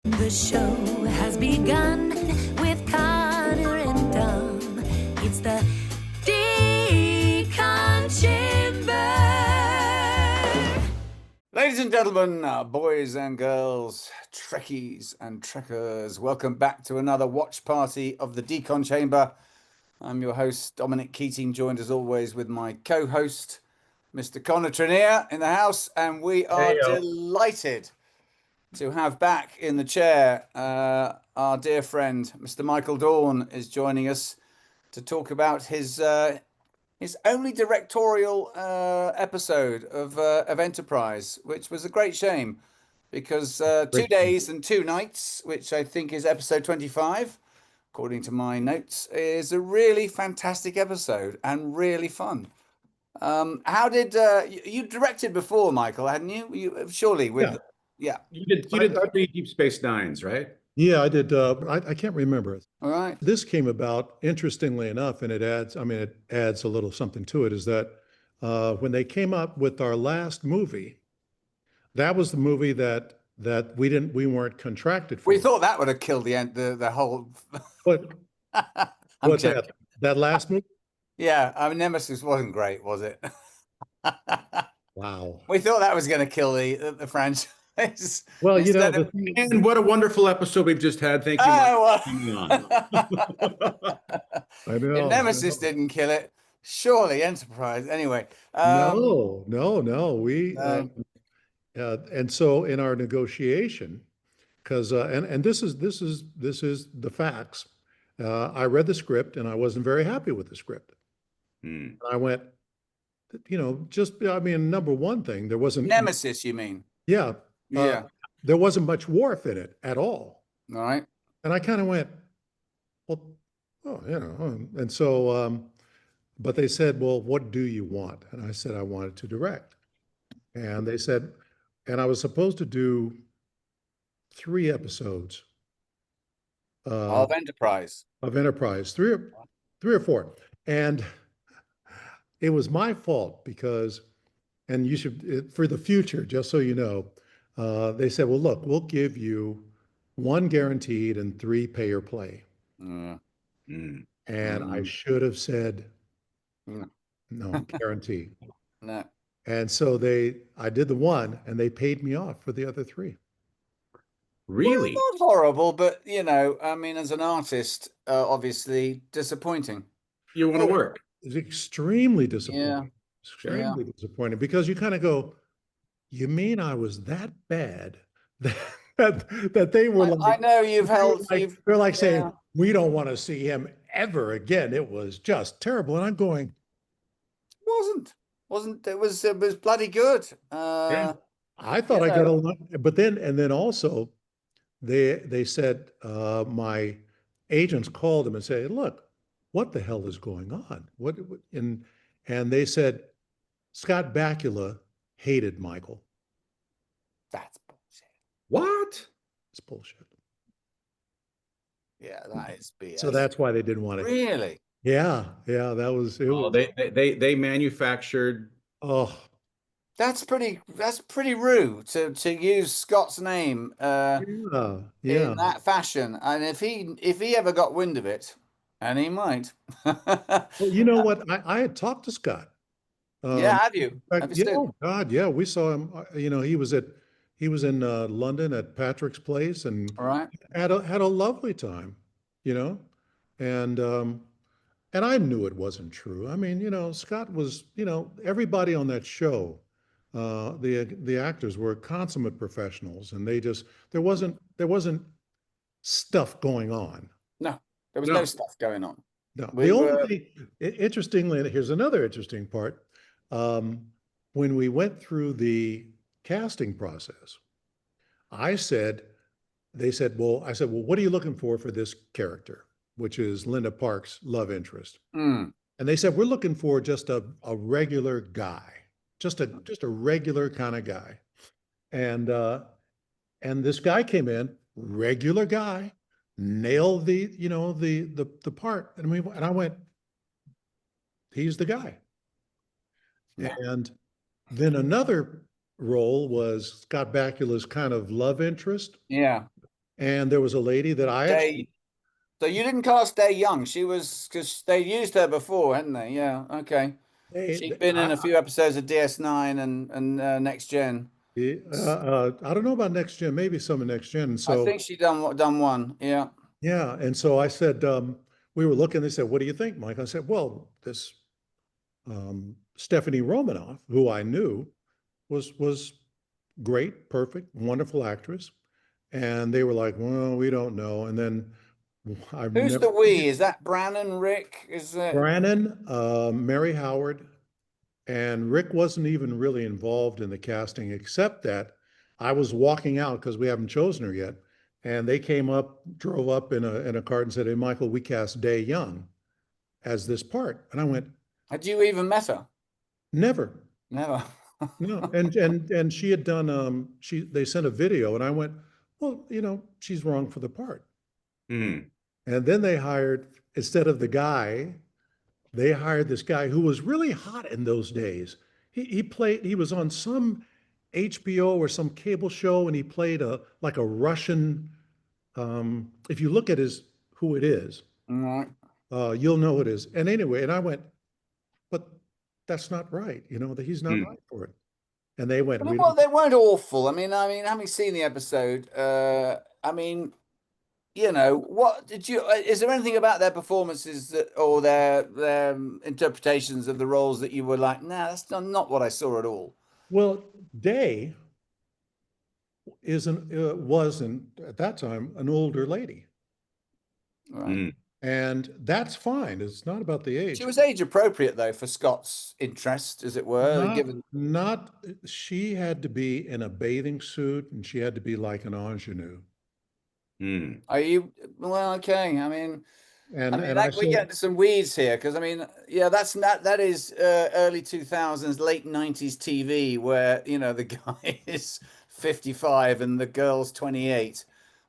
The show has begun with Connor and Dom. It's the Decon Chamber. Ladies and gentlemen, boys and girls, Trekkies and Trekkers, welcome back to another watch party of the Decon Chamber. I'm your host, Dominic Keating, joined as always with my co-host, Mr. Connor Trinneer in the house, and we are delighted to have back in the chair our dear friend, Mr. Michael Dorn, is joining us to talk about his only directorial episode of Enterprise, which was a great shame because 2 days and 2 nights, which I think is episode 25, according to my notes, is a really fantastic episode and really fun. How did you directed before, Michael? Hadn't you? You surely with yeah. You did 3 Deep Space Nines, right? Yeah, I did. I can't remember. All right. This came about, interestingly enough, and it adds a little something to it, is that when they came up with our last movie, that was the movie that we weren't contracted for. We thought that would have killed the whole. What? What's that? That last movie? Yeah, I mean, Nemesis wasn't great, was it? Wow. We thought that was going to kill the franchise. Well, you know, and what a wonderful episode we've just had. Thank you. Oh, I know. If Nemesis didn't kill it, surely Enterprise. Anyway. No. We and so in our negotiation, because and this is the facts. I read the script and I wasn't very happy with the script. I went, number one thing, there wasn't Nemesis, you mean? Yeah. Yeah. There wasn't much Worf in it at all. All right. And I kind of went, well, and so, but they said, well, what do you want? And I said, I wanted to direct. And they said, and I was supposed to do 3 episodes. Of Enterprise. Of Enterprise, three or four. And it was my fault because, and you should, for the future, just so you know, they said, well, look, we'll give you 1 guaranteed and 3 pay or play. And I should have said, no, guarantee. No. And so I did the 1 and they paid me off for the other 3. Really? Well, not horrible, but I mean, as an artist, obviously disappointing. You want to work. It's extremely disappointing. Yeah. Extremely disappointing because you kind of go, you mean I was that bad that they were I know you've held. They're like saying, we don't want to see him ever again. It was just terrible. And I'm going, wasn't it was bloody good. I thought I got a lot, but then also they said my agents called them and said, look, what the hell is going on? And they said Scott Bakula hated Michael. That's bullshit. What? It's bullshit. Yeah, that is BS. So that's why they didn't want to. Really? Yeah, that was it. Oh, they manufactured. Oh, that's pretty rude to use Scott's name in that fashion. And if he ever got wind of it, and he might. Well, you know what? I had talked to Scott. Yeah, have you? Oh God, yeah, we saw him. He was in London at Patrick's place and had a lovely time. And I knew it wasn't true. I mean, Scott was, everybody on that show, the actors were consummate professionals, and there wasn't stuff going on. No, there was no stuff going on. No, the only thing, interestingly, here's another interesting part. When we went through the casting process, I said, well, what are you looking for this character, which is Linda Park's love interest? And they said, we're looking for just a regular guy, just a regular kind of guy. And this guy came in, regular guy, nailed the part. And I went, he's the guy. Yeah. And then another role was Scott Bakula's kind of love interest. Yeah. And there was a lady that I actually, So you didn't cast Day Young. She was, because they used her before, hadn't they? Yeah. Okay. She'd been in a few episodes of DS9 and Next Gen. I don't know about Next Gen, maybe some of Next Gen. And I so, think she done one. Yeah. yeah. And so I said, we were looking, they said, what do you think, Mike? I said, well, this Stephanie Romanov, who I knew, was great, perfect, wonderful actress. And they were like, well, we don't know. And then I've Who's never, the we? Is that Brannon, Rick? Is that Brannon, Mary Howard, and Rick wasn't even really involved in the casting, except that I was walking out because we haven't chosen her yet. And they came up, drove up in a cart and said, hey, Michael, we cast Day Young as this part. And I went, had you even met her? never. Never. No. And she had done, they sent a video and I went, well, you know, she's wrong for the part. Mm. And then they hired, instead of the guy, they hired this guy who was really hot in those days. He was on some HBO or some cable show and he played like a Russian, if you look at who it is, Right. you'll know who it is. And anyway, and I went, but that's not right. You know, that he's not right for it. And they went, Well, they weren't awful. I mean, having seen the episode, I mean, you know, what did you? Is there anything about their performances that, or their interpretations of the roles that you were like, nah, that's not what I saw at all? well, Day wasn't at that time an older lady, Right. Mm. and that's fine. It's not about the age. She was age appropriate though for Scott's interest, as it were. Given She had to be in a bathing suit and she had to be like an ingenue. Mm. are you well? Okay. I mean, And we get into some weeds here because I mean, yeah, that is early 2000s, late 90s TV where you know the guy is 55 and the girl's 28.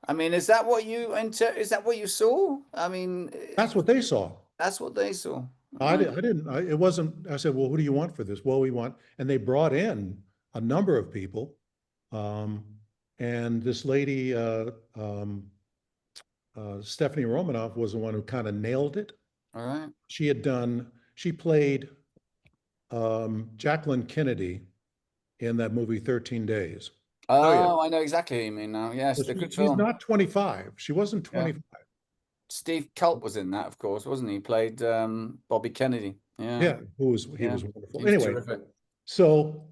I mean, is that what you saw? I mean, that's what they saw. that's what they saw. It wasn't, I said, well, who do you want for this? Well, we want, and they brought in a number of people. And this lady, Stephanie Romanov was the one who kind of nailed it. All right. She played Jacqueline Kennedy in that movie 13 Days. Oh, yeah. I know exactly what you mean now. Yes, the good She's film. not 25. She wasn't 25. Steve Culp was in that, of course, wasn't he? He played Bobby Kennedy. Yeah. Yeah, he was Yeah. wonderful. He was Anyway, terrific. so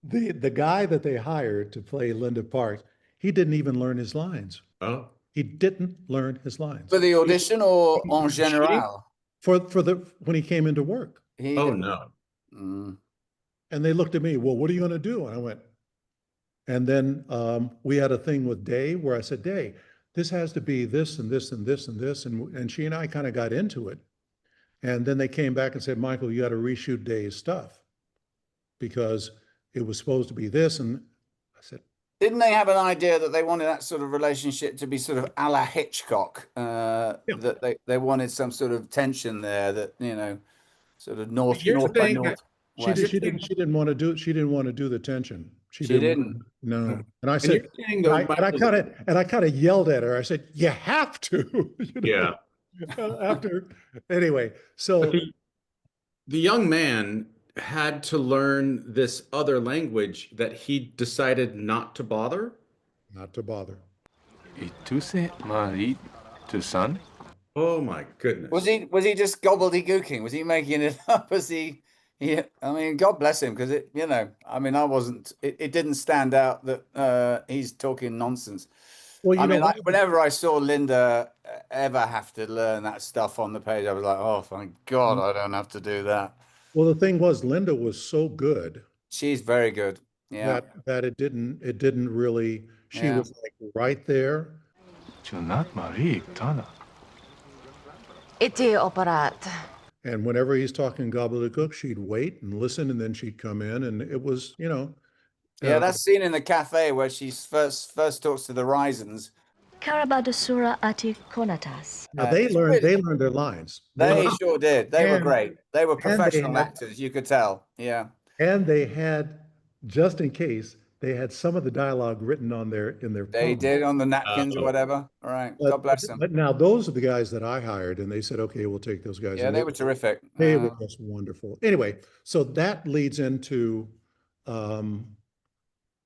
the guy that they hired to play Linda Parks, he didn't even learn his lines. Oh. He didn't learn his lines. For the audition or en general? When he came into work. Oh no. Mm. And they looked at me, well, what are you going to do? And I went, and then we had a thing with Day where I said, Day, this has to be this and this and this and this. And she and I kind of got into it. And then they came back and said, Michael, you got to reshoot Day's stuff because it was supposed to be this. And I said, Didn't they have an idea that they wanted that sort of relationship to be sort of a la Hitchcock? That they wanted some sort of tension there that, you know, sort of north by north. She didn't want to do the tension. She didn't. No. And I said, and I kind of yelled at her. I said, you have to. You know? Yeah. Anyway, so the young man had to learn this other language that he decided not to bother. Not to bother. Son? Oh my goodness. Was he just gobbledygooking? Was he making it up? I mean, God bless him, because it, you know, I mean, it didn't stand out that he's talking nonsense. Well, I mean, whenever I saw Linda ever have to learn that stuff on the page, I was like, oh, thank God I don't have to do that. Well, the thing was, Linda was so good. She's very good. Yeah. That it didn't really, she was like right there. And whenever he's talking gobbledygook, she'd wait and listen, and then she'd come in, and it was, you know. Yeah, that scene in the cafe where she first talks to the Rysans. Karabadasura ati konatas. Now they learned their lines. They sure did. They were great. They were professional actors, you could tell. Yeah. And they had, just in case, they had some of the dialogue written on in their They phone. did on the napkins or whatever. All right. God bless them. But now those are the guys that I hired, and they said, okay, we'll take those guys. Yeah, And they were terrific. they were just wonderful. Anyway, so that leads into the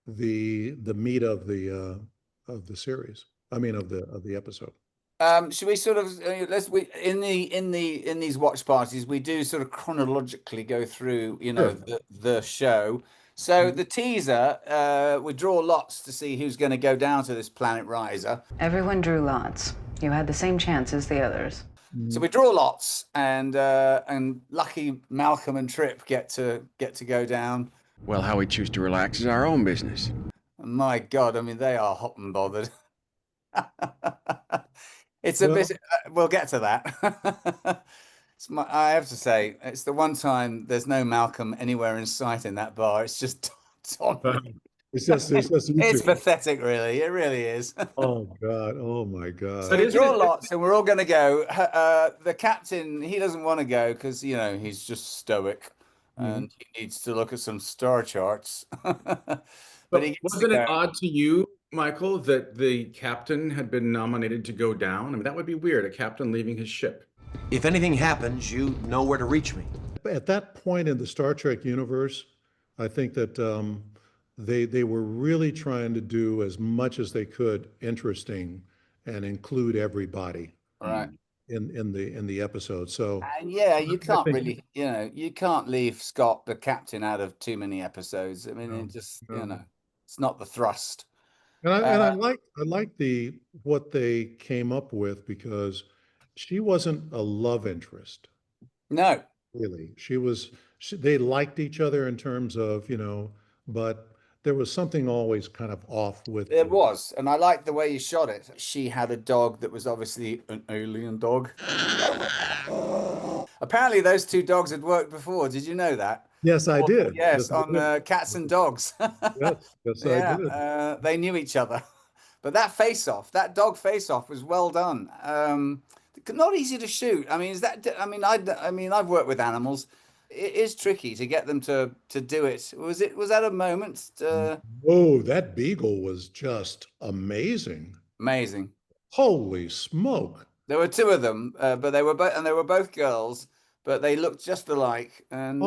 meat of the series. I mean, of the episode. Should we sort of in these watch parties we do sort of chronologically go through Sure. the show. So the teaser, we draw lots to see who's going to go down to this planet Risa. Everyone drew lots. You had the same chance as the others. So we draw lots, and lucky Malcolm and Trip get to go down. Well, how we choose to relax is our own business. My God, I mean they are hot and bothered. It's a bit. We'll get to that. I have to say, it's the one time there's no Malcolm anywhere in sight in that bar. It's just Tommy. It's just It's pathetic, really. It really is. Oh God! Oh my God! So we draw lots, and we're all going to go. The captain, he doesn't want to go because he's just stoic, and he needs to look at some star charts. But wasn't it odd to you, Michael, that the captain had been nominated to go down? I mean, that would be weird, a captain leaving his ship. If anything happens, you know where to reach me. At that point in the Star Trek universe, I think that they were really trying to do as much as they could interesting and include everybody Right. in the episode. So yeah, you can't really, you can't leave Scott the captain out of too many episodes. I mean, it just it's not the thrust. And I like what they came up with, because she wasn't a love interest. No. Really. They liked each other in terms of, but there was something always kind of off with it. Was, and I liked the way you shot it. She had a dog that was obviously an alien dog. Apparently those two dogs had worked before. Did you know that? Yes, I did. Yes, on Cats and Dogs. Yes, I did. They knew each other. But that dog face-off was well done. Not easy to shoot. I mean, I've worked with animals. It is tricky to get them to do it. Was that a moment? Oh, that beagle was just amazing. Amazing. Holy smoke. There were two of them, but they were both girls, but they looked just alike. And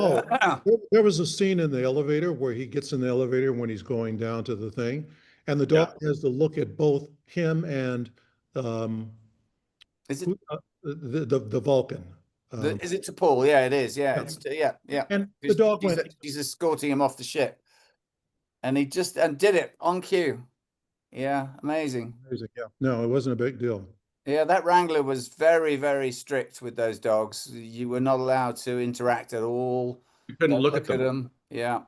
there was a scene in the elevator where he gets in the elevator when he's going down to the thing, and the dog has to look at both him and is it the Vulcan? Is it to Paul? Yeah, it is. Yeah, yeah. And the dog she's escorting him off the ship, and he just did it on cue. Yeah, amazing. Yeah. No, it wasn't a big deal. Yeah, that wrangler was very, very strict with those dogs. You were not allowed to interact at all. You couldn't look at them. Yeah.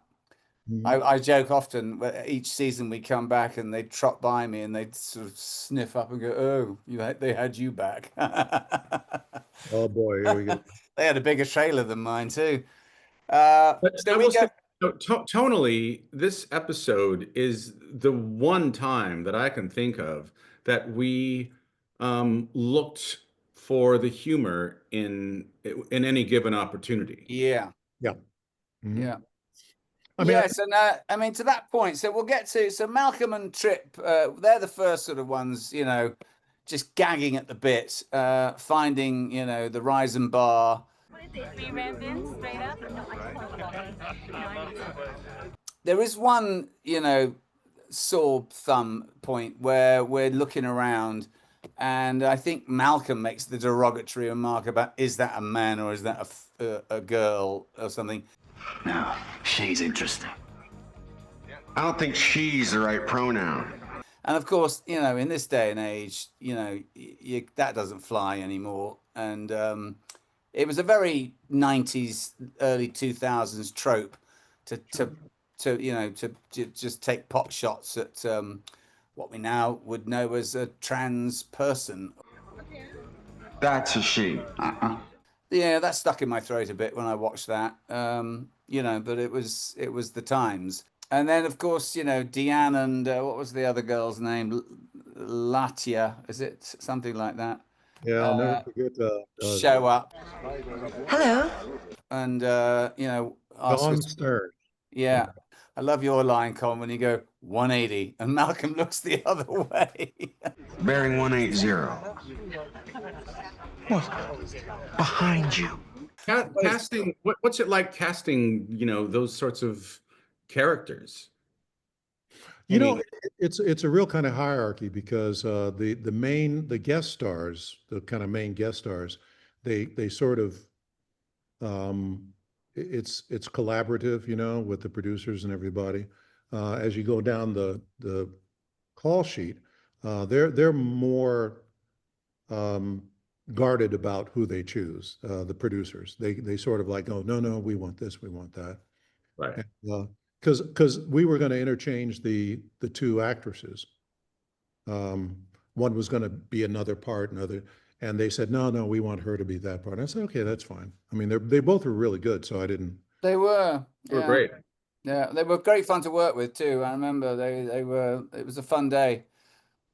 I joke often, each season we come back and they'd trot by me and they'd sort of sniff up and go, oh, they had you back. Oh boy, here we go. They had a bigger trailer than mine too. Tonally, this episode is the one time that I can think of that we looked for the humor in any given opportunity. Yeah. Yeah. Mm-hmm. Yeah. I mean, to that point, so we'll get to, so Malcolm and Trip, they're the first sort of ones, just gagging at the bit, finding, the Risen bar. What is it, 3 rampants, straight up? There is one, sore thumb point where we're looking around, and I think Malcolm makes the derogatory remark about, is that a man or is that a girl or something? No, she's interesting. I don't think she's the right pronoun. And of course, in this day and age, that doesn't fly anymore. And it was a very 90s, early 2000s trope to just take pot shots at what we now would know as a trans person. That's a she. Yeah, that stuck in my throat a bit when I watched that. But it was the times. And then, of course, Deanne and what was the other girl's name? Latia, is it something like that? Yeah, I'll never forget. Show up. Hello. And Dawn Stern. Yeah. I love your line, Con, when you go 180 and Malcolm looks the other way. Bearing 180. What? Behind you. Casting, what's it like casting, those sorts of characters? You know, it's a real kind of hierarchy because the guest stars, the kind of main guest stars, they sort of it's collaborative, with the producers and everybody. As you go down the call sheet, they're more guarded about who they choose. The producers, they sort of like, oh no, we want this, we want that, Right. because we were going to interchange the two actresses. One was going to be another part, and they said, no, we want her to be that part. I said, okay, that's fine. I mean, they both were really good, so I didn't. They were. They were great. Yeah, they were great fun to work with too. I remember they were. It was a fun day,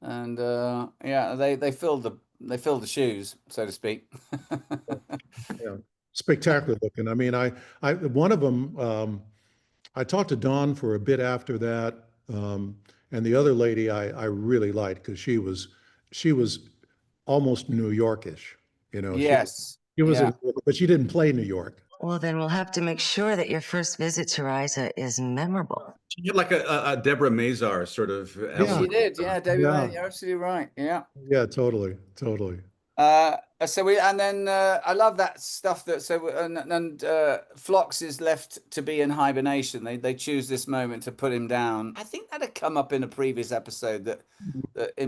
and yeah, they filled the shoes, so to speak. Yeah, spectacular looking. I mean, I one of them. I talked to Dawn for a bit after that, and the other lady I really liked because she was almost New Yorkish, Yes. She was, Yeah. but she didn't play New York. Well, then we'll have to make sure that your first visit to Risa is memorable. She had like a Deborah Mazar sort of She element. did. Yeah, David, Yeah. you're absolutely right. Yeah. Yeah, totally. So I love that stuff that Phlox is left to be in hibernation. They choose this moment to put him down. I think that had come up in a previous episode that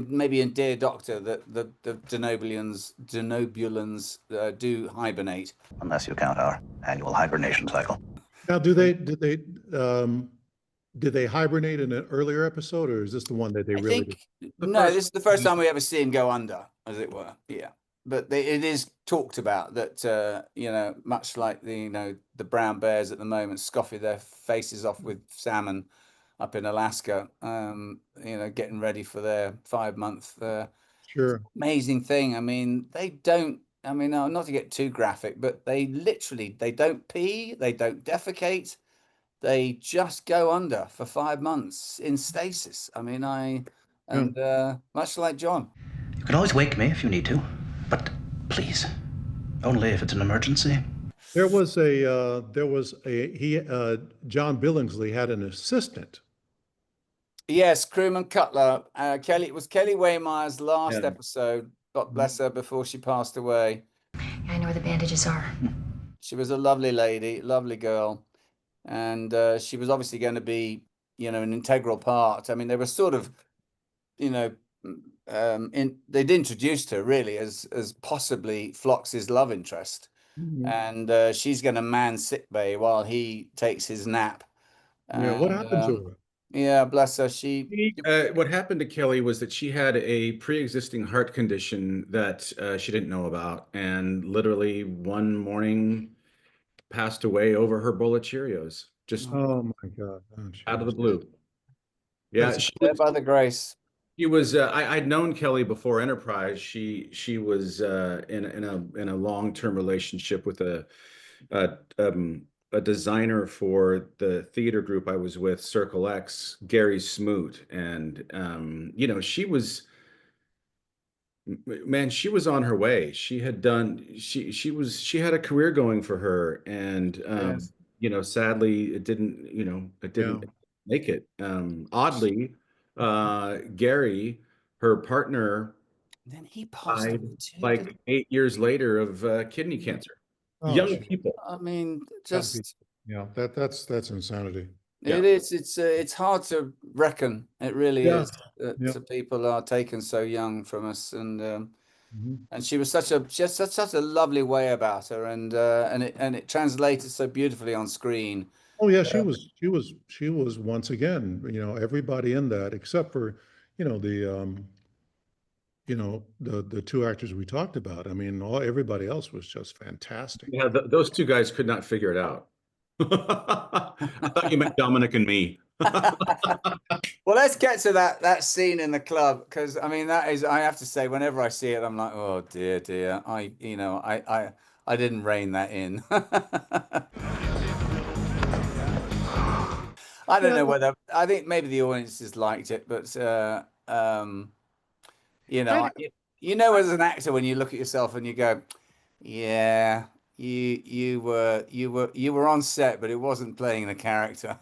maybe in Dear Doctor that the Denobulans do hibernate. Unless you count our annual hibernation cycle. Now, did they hibernate in an earlier episode, or is this the one that they really? No, this is the first time we ever see him go under, as it were. Yeah. But it is talked about that, much like the brown bears at the moment scoffing their faces off with salmon up in Alaska, getting ready for their 5-month. Sure. Amazing thing. I mean, not to get too graphic, but they don't pee, they don't defecate, they just go under for 5 months in stasis. I mean, much like John. You can always wake me if you need to. But please, only if it's an emergency. There was John Billingsley had an assistant. Yes, Crewman Cutler. Kellie, it was Kellie Waymire's last episode. God bless her, before she passed away. I know where the bandages are. She was a lovely lady, lovely girl, and she was obviously going to be, an integral part. I mean, they were sort of, they'd introduced her really as possibly Phlox's love interest, and she's going to man sickbay while he takes his nap. Yeah, what happened to her? Yeah, bless her. What happened to Kellie was that she had a pre-existing heart condition that she didn't know about, and literally one morning passed away over her bowl of Cheerios. Just oh my God, out of the blue. Yeah, by the grace. She was. I'd known Kellie before Enterprise. She was in a long-term relationship with a designer for the theater group I was with, Circle X, Gary Smoot, and she was. Man, she was on her way. She had a career going for her, and sadly, it didn't make it. Oddly. Gary, her partner, then he passed died like 8 years later of kidney cancer. Young people. I mean, just that's insanity. It is. It's hard to reckon. It really is. That people are taken so young from us, and she was such a lovely way about her, and it translated so beautifully on screen. Oh yeah, she was once again, everybody in that except for, the two actors we talked about. I mean, everybody else was just fantastic. Yeah, those two guys could not figure it out. I thought you meant Dominic and me. Well, let's get to that scene in the club, because I mean, that is, I have to say, whenever I see it, I'm like, oh dear, I didn't rein that in. I don't know whether I think maybe the audiences liked it, but you know, you know, as an actor, when you look at yourself and you go, yeah, you were on set, but it wasn't playing the character.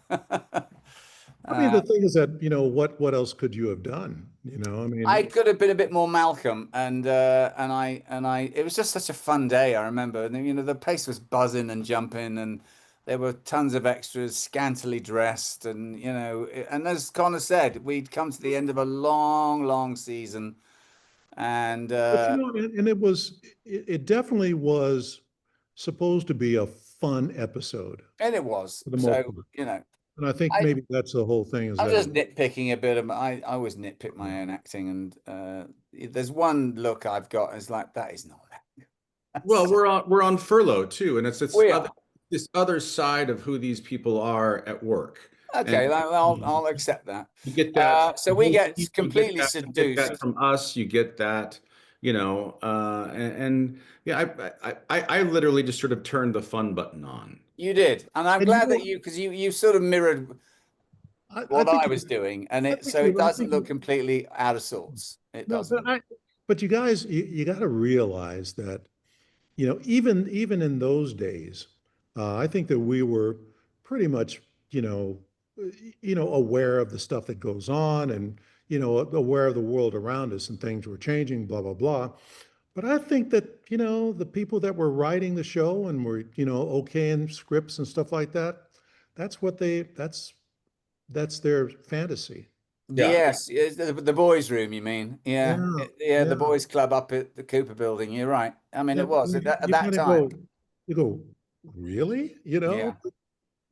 I mean, the thing is that, you know, what else could you have done? You know, I mean, I could have been a bit more Malcolm, and it was just such a fun day. I remember, and you know, the place was buzzing and jumping, and there were tons of extras, scantily dressed, and you know, and as Connor said, we'd come to the end of a long, long season, and but, you know, and it definitely was supposed to be a fun episode. And it was. For the most So, part. you know, And I think maybe that's the whole thing. I'm just nitpicking a bit of I always nitpick my own acting, and there's one look I've got, it's like, that is not that. Well, we're on furlough too, and it's this other side of who these people are at work. Okay, And I'll accept that. you get that. So we get You completely get seduced. You get that from us. You get that, you know, and yeah, I literally just sort of turned the fun button on. You did, and I'm glad that because you sort of mirrored what I was doing, and it doesn't look completely out of sorts. It doesn't. But you guys, you got to realize that, you know, even in those days, I think that we were pretty much, you know, aware of the stuff that goes on, and you know, aware of the world around us, and things were changing, blah blah blah. But I think that, you know, the people that were writing the show and were, you know, okaying scripts and stuff like that, that's their fantasy. Yeah. Yes, the boys' room, you mean? Yeah. The boys' club up at the Cooper building. You're right. I mean, it was at that time. You go, really? You know?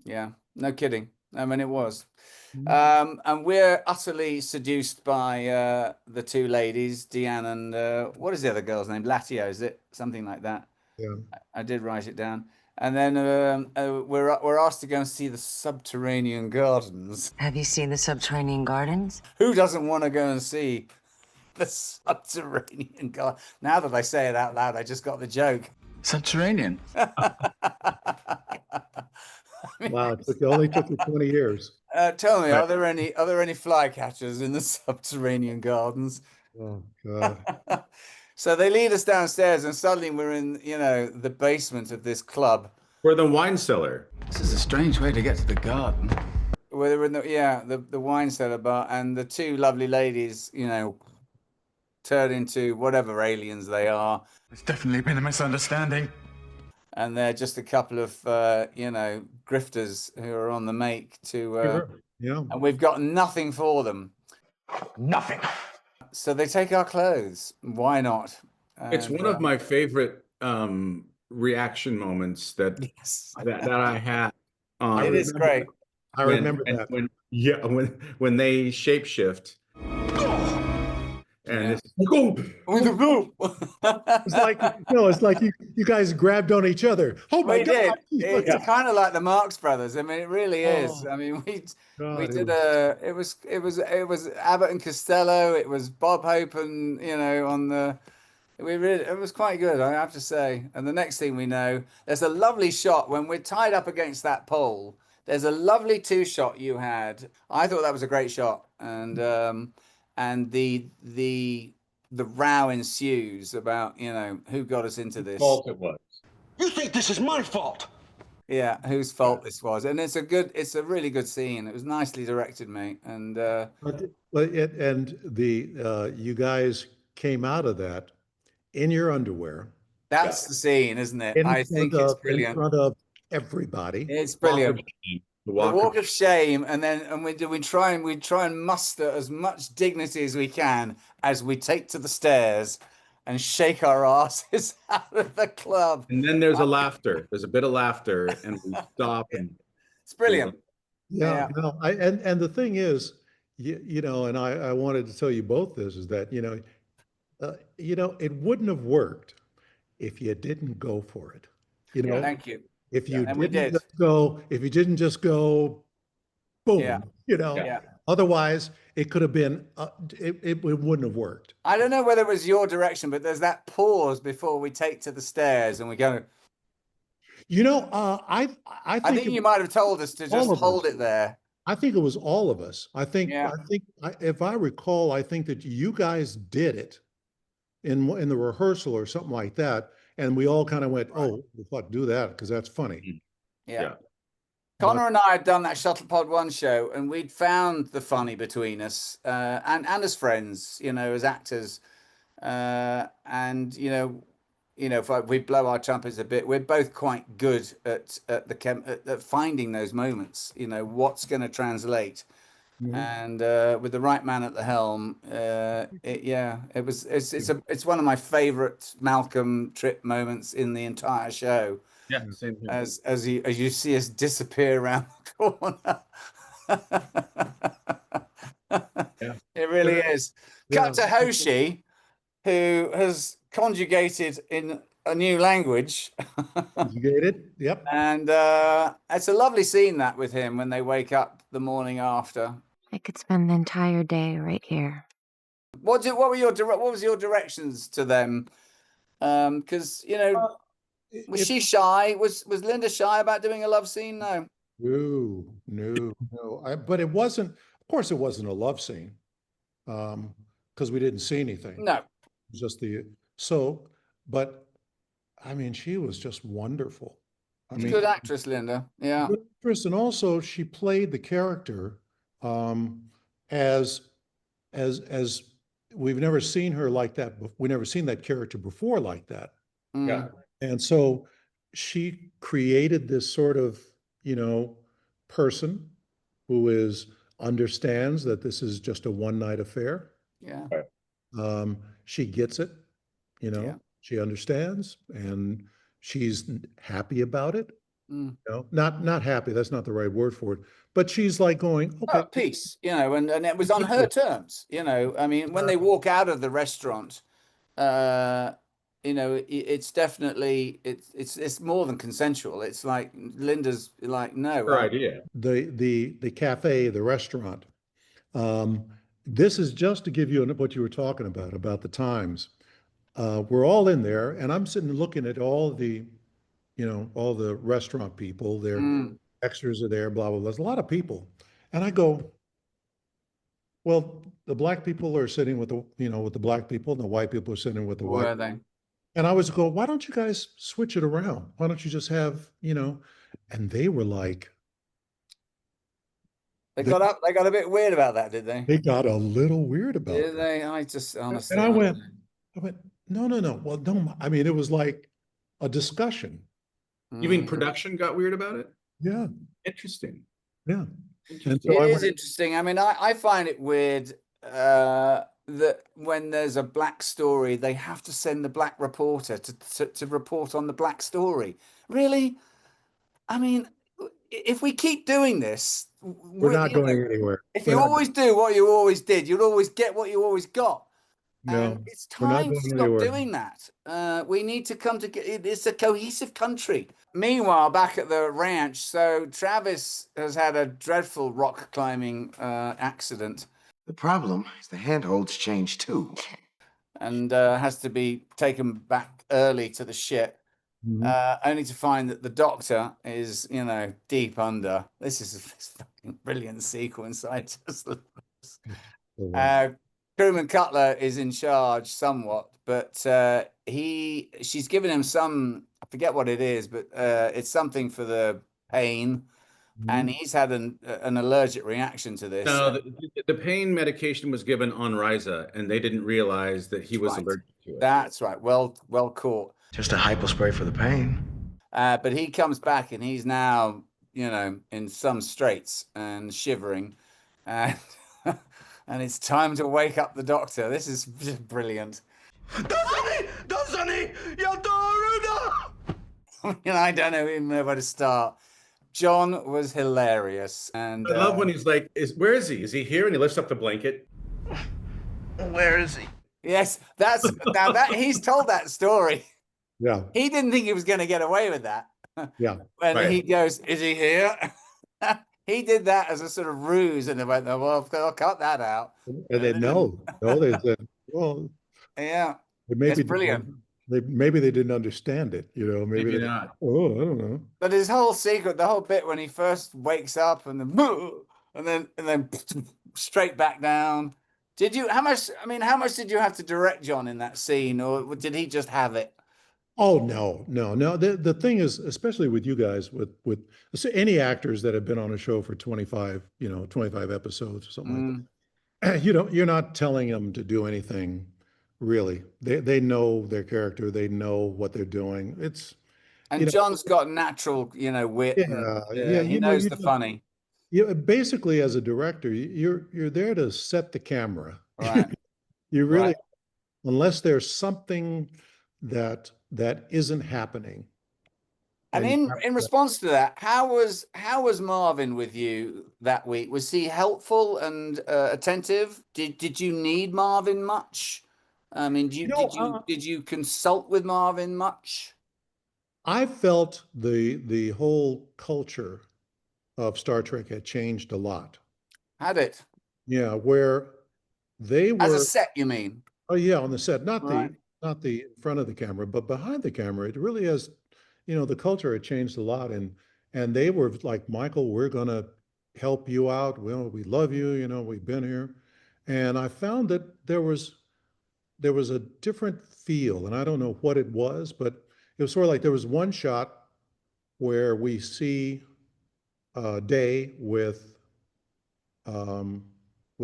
Yeah. No kidding. I mean, it was. And we're utterly seduced by the two ladies, Deanne and what is the other girl's name? Latio, is it? Something like that. Yeah. I did write it down. And then we're asked to go and see the Subterranean Gardens. Have you seen the Subterranean Gardens? Who doesn't want to go and see the Subterranean Gardens? Now that I say it out loud, I just got the joke. Subterranean. Wow, it only took you 20 years. Tell me, are there any flycatchers in the Subterranean Gardens? Oh God. So they lead us downstairs, and suddenly we're in, you know, the basement of this club. We're the wine cellar. This is a strange way to get to the garden. We're in the wine cellar bar, and the two lovely ladies, you know, turn into whatever aliens they are. It's definitely been a misunderstanding. And they're just a couple of, you know, grifters who are on the make to, and we've got nothing for them. Nothing. So they take our clothes. Why not? It's one of my favorite reaction moments that I had. It is great. I remember that. When they shapeshift. And it's like, it's like you guys grabbed on each other. Oh my God! It's kind of like the Marx Brothers. I mean, it really is. I mean, we did it was Abbott and Costello. It was Bob Hope, and you know, it was quite good, I have to say. And the next thing we know, there's a lovely shot when we're tied up against that pole. There's a lovely two-shot you had. I thought that was a great shot, and the row ensues about, you know, who got us into this. Fault it was. You think this is my fault? Yeah, whose fault this was, and it's a really good scene. It was nicely directed, mate, and you guys came out of that in your underwear. That's the scene, isn't it? I think it's brilliant. In front of everybody. It's brilliant. The walk of shame, and we try and muster as much dignity as we can as we take to the stairs and shake our asses out of the club. And then there's a bit of laughter, and we stop, and it's brilliant. Yeah. No, and the thing is, you know, and I wanted to tell you both this, is that, you know, it wouldn't have worked if you didn't go for it. You know. Thank you. If you didn't just go, boom, you know, otherwise it could have been, it wouldn't have worked. I don't know whether it was your direction, but there's that pause before we take to the stairs and we go. You know, I think you might have told us to just hold it there. I think it was all of us. I think, Yeah. if I recall, I think that you guys did it in the rehearsal or something like that. And we all kind of went, oh, we thought do that because that's funny. Yeah. Connor and I had done that Shuttlepod 1 show, and we'd found the funny between us, and as friends, you know, as actors. And if we blow our trumpets a bit, we're both quite good at finding those moments. You know, what's going to translate, and with the right man at the helm, it's one of my favorite Malcolm Trip moments in the entire show. Yeah, same here. As you see us disappear around the corner. It really is. Cut to Hoshi, who has conjugated in a new language. Conjugated, yep. And it's a lovely scene that with him when they wake up the morning after. I could spend the entire day right here. What was your directions to them? Because was she shy? Was Linda shy about doing a love scene? No. No. But it wasn't. Of course, it wasn't a love scene, because we didn't see anything. No. Just but I mean, she was just wonderful. She's a good actress, Linda. Yeah. Good actress, and also she played the character as we've never seen her like that. We've never seen that character before like that. Yeah. And so she created this sort of, person who understands that this is just a one-night affair. Yeah. She gets it, she understands, and she's happy about it. Not happy, that's not the right word for it, but she's like going, okay. Peace, and it was on her terms, I mean, when they walk out of the restaurant, it's definitely, it's more than consensual. It's like Linda's like, no. Her idea. The cafe, the restaurant. This is just to give you what you were talking about the times. We're all in there, and I'm sitting looking at all the restaurant people. Their extras are there, blah, blah, blah. There's a lot of people. And I go, well, the black people are sitting with the black people, and the white people are sitting with the white. Were they? And I was going, why don't you guys switch it around? Why don't you just have, and they were like, They got a bit weird about that, did they? They got a little weird about it. Did they? I just honestly. And I went, no. Well, no, I mean, it was like a discussion. You mean production got weird about it? Yeah. Interesting. Yeah. It is interesting. I mean, I find it weird that when there's a black story, they have to send the black reporter to report on the black story. Really? I mean, if we keep doing this, we're not going anywhere. If you always do what you always did, you'll always get what you always got. And it's time to stop doing that. We need to come together. It's a cohesive country. Meanwhile, back at the ranch, so Travis has had a dreadful rock climbing accident. The problem is the handholds changed too. And has to be taken back early to the ship. Only to find that the doctor is, deep under. This is a fucking brilliant sequence. I just Crewman Cutler is in charge somewhat, but she's given him some, I forget what it is, but it's something for the pain, and he's had an allergic reaction to this. No, the pain medication was given on Risa, and they didn't realize that he was allergic to it. That's right. Well caught. Just a hypospray for the pain. But he comes back, and he's now, in some straits and shivering, and and it's time to wake up the doctor. This is just brilliant. Doozy! I don't even know where to start. John was hilarious, and I love when he's like, "Where is he? Is he here?" And he lifts up the blanket. Where is he? Yes, he's told that story. Yeah, he didn't think he was going to get away with that. Yeah, when he goes, "Is he here?" He did that as a sort of ruse, and they went, "Well, I'll cut that out." And they they said, "Well, yeah, maybe brilliant." Maybe they didn't understand it, maybe not. Oh, I don't know. But his whole secret, the whole bit when he first wakes up and and then straight back down. Did you? How much? I mean, how much did you have to direct John in that scene, or did he just have it? Oh no. The thing is, especially with you guys, with any actors that have been on a show for 25, 25 episodes or something like that, you're not telling them to do anything really. They know their character, they know what they're doing. And John's got natural, wit. Yeah, He knows the funny. Yeah, basically, as a director, you're there to set the camera. Right. You really, Right. unless there's something that isn't happening. And in response to that, how was Marvin with you that week? Was he helpful and attentive? Did you need Marvin much? I mean, did you consult with Marvin much? I felt the whole culture of Star Trek had changed a lot. Had it? Yeah, where they were as a set, you mean? Oh yeah, on the set, not Right. the front of the camera, but behind the camera. It really has, the culture had changed a lot, and they were like, Michael, we're gonna help you out. Well, we love you. We've been here, and I found that there was a different feel, and I don't know what it was, but it was sort of like there was one shot where we see Day with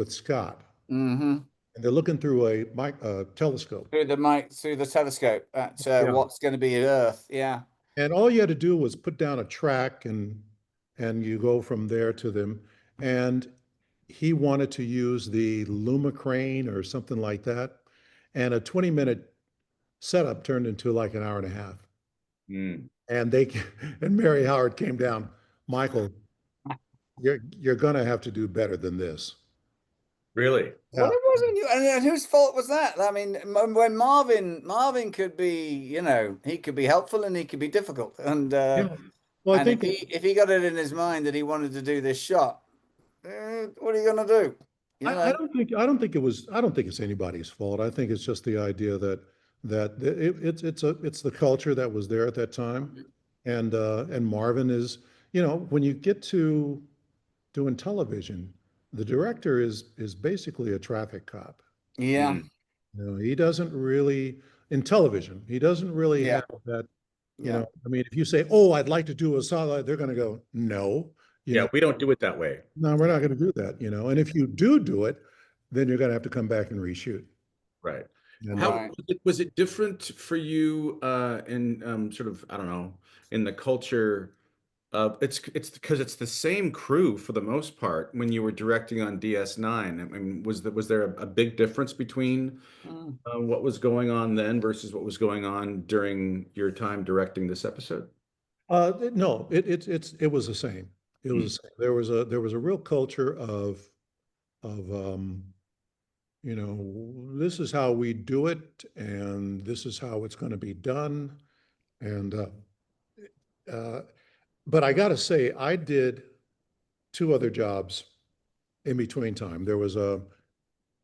Scott. Mm-hmm. And they're looking through a telescope. Through the telescope at what's going to be Earth. Yeah. And all you had to do was put down a track and you go from there to them. And he wanted to use the Lumicrane or something like that. And a 20-minute setup turned into like an hour and a half. Mm. And and Mary Howard came down, Michael, you're gonna have to do better than this. Really? Yeah. Well, it wasn't you. And whose fault was that? I mean, when Marvin could be, he could be helpful and he could be difficult. And Well, I and think if he got it in his mind that he wanted to do this shot, what are you going to do? I don't think it's anybody's fault. I think it's just the idea that it's the culture that was there at that time, and Marvin is, when you get to doing television, the director is basically a traffic cop. Yeah. He doesn't really, in television, he doesn't really have that, I mean, if you say, oh, I'd like to do a solid, they're going to go, no. We don't do it that way. No, we're not going to do that, and if you do it, then you're going to have to come back and reshoot. Right. And, How was it different for you in sort of, I don't know, in the culture? It's because it's the same crew for the most part when you were directing on DS9. I mean, was there a big difference between what was going on then versus what was going on during your time directing this episode? No, it was the same. It was the same. There was a real culture of this is how we do it, and this is how it's going to be done, and but I got to say, I did 2 other jobs in between time. There was a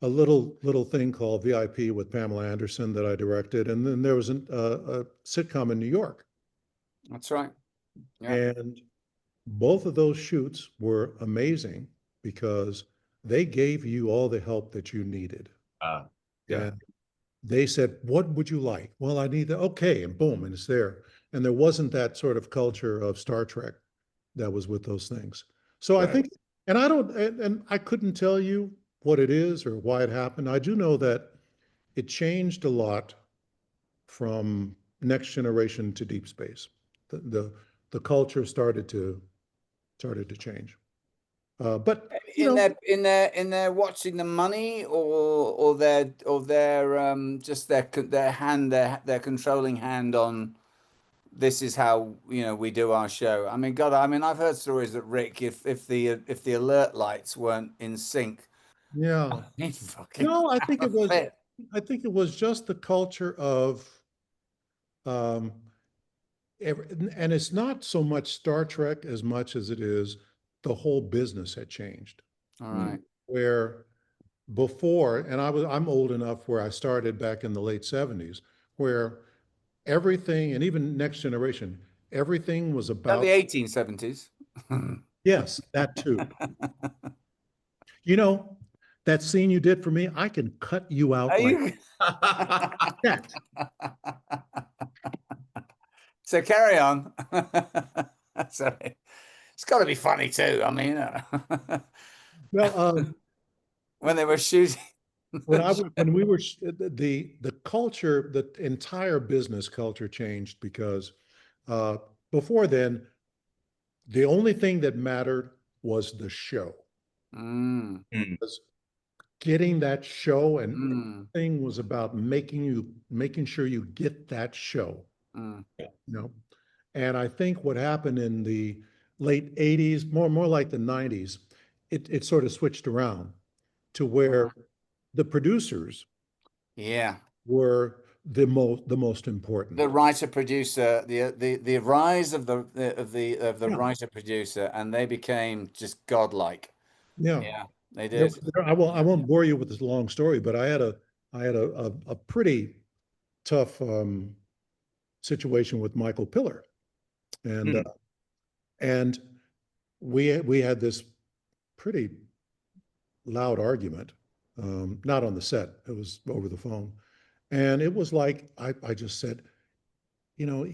little thing called VIP with Pamela Anderson that I directed, and then there was a sitcom in New York. That's right. Yeah. And both of those shoots were amazing because they gave you all the help that you needed. Yeah. And they said, what would you like? Well, I need that. Okay. And boom, and it's there. And there wasn't that sort of culture of Star Trek that was with those things. So I think, and I couldn't tell you what it is or why it happened. I do know that it changed a lot from Next Generation to Deep Space. The culture started to change. But in their watching the money or their just their hand, their controlling hand on this is how we do our show. I mean, God, I've heard stories that Rick, if the alert lights weren't in sync, yeah, no, I think it was just the culture of and it's not so much Star Trek as much as it is the whole business had changed. All right. Where before, and I'm old enough where I started back in the late 70s, where everything, and even Next Generation, everything was about the 1870s. Yes, that too. You know, that scene you did for me, I can cut you out Are like you? that. So carry on. Sorry. It's got to be funny too. I mean, Well, when they were shooting. when we were the culture, the entire business culture changed because before then, the only thing that mattered was the show. Mm. Was getting that show, and Mm. everything was about making sure you get that show. Mm. You know, and I think what happened in the late 80s, more like the 90s, it sort of switched around to where the producers Yeah. were the most important. The writer producer, the rise of the Yeah. writer producer, and they became just godlike. Yeah. Yeah, they did. I won't bore you with this long story, but I had a pretty tough situation with Michael Piller, and we had this pretty loud argument, not on the set, it was over the phone, and it was like I just said, you know,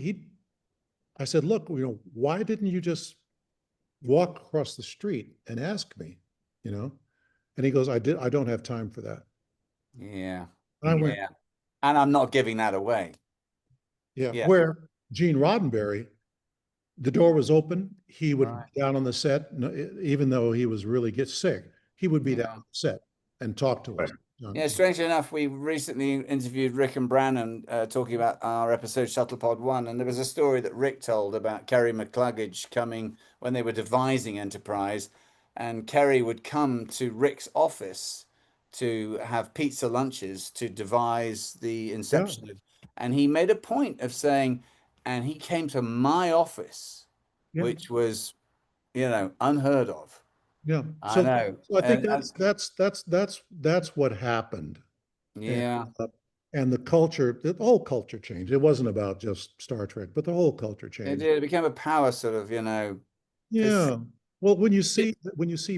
I said, look, you know, why didn't you just walk across the street and ask me, you know? And he goes, I don't have time for that. Yeah. And I went, Yeah. And I'm not giving that away. yeah. Yeah. Where Gene Roddenberry, the door was open, he would Right. be down on the set, even though he was really get sick, he would be down on the set and talk to us. Yeah, strangely enough, we recently interviewed Rick and Brannon talking about our episode Shuttlepod 1, and there was a story that Rick told about Kerry McCluggage coming when they were devising Enterprise, and Kerry would come to Rick's office to have pizza lunches to devise the inception of, and he made a point of saying, and he came to my office, which was, you know, unheard of. Yeah. I know. So I think that's what happened. Yeah. And the culture, the whole culture changed. It wasn't about just Star Trek, but the whole culture It changed. did. It became a power sort of, you know. Yeah. Well, when you see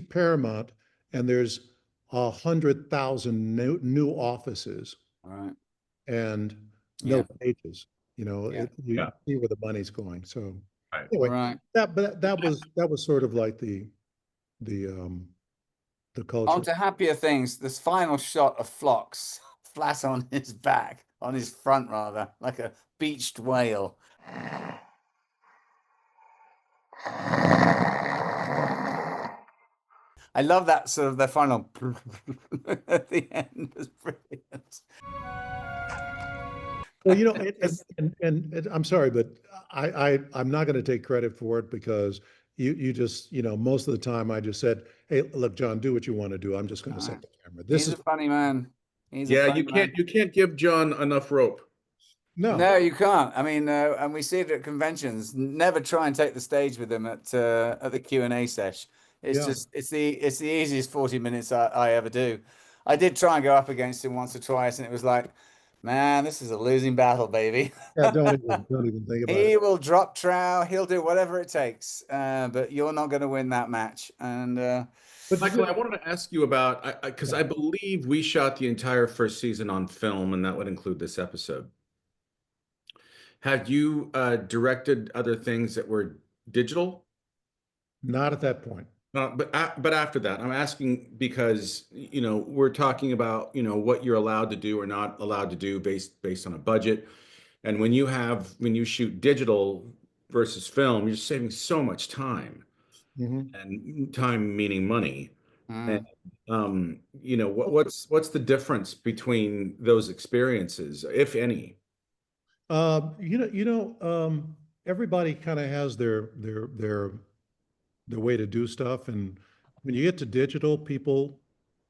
Paramount and there's 100,000 new offices, right, and no pages, you know, you see where the money's going. So anyway, that was sort of like the culture. On to happier things. This final shot of Phlox flat on his back, on his front rather, like a beached whale. I love that sort of the final at the end was brilliant. Well, you know, and I'm sorry, but I'm not going to take credit for it because you just, you know, most of the time I just said, hey, look, John, do what you want to do. I'm just going to set the camera. He's a funny man. Yeah, you can't give John enough rope. No, you can't. I mean, and we see it at conventions. Never try and take the stage with him at the Q&A sesh. It's just it's the easiest 40 minutes I ever do. I did try and go up against him once or twice, and it was like, man, this is a losing battle, baby. Yeah, don't even think about it. He will drop trow. He'll do whatever it takes, but you're not going to win that match. And but Michael, I wanted to ask you about, because I believe we shot the entire first season on film, and that would include this episode. Had you directed other things that were digital? Not at that point. But after that, I'm asking because, you know, we're talking about, you know, what you're allowed to do or not allowed to do based on a budget. And when you shoot digital versus film, you're saving so much time, and time meaning money. And, you know, what's the difference between those experiences, if any? Everybody kind of has their way to do stuff, and when you get to digital, people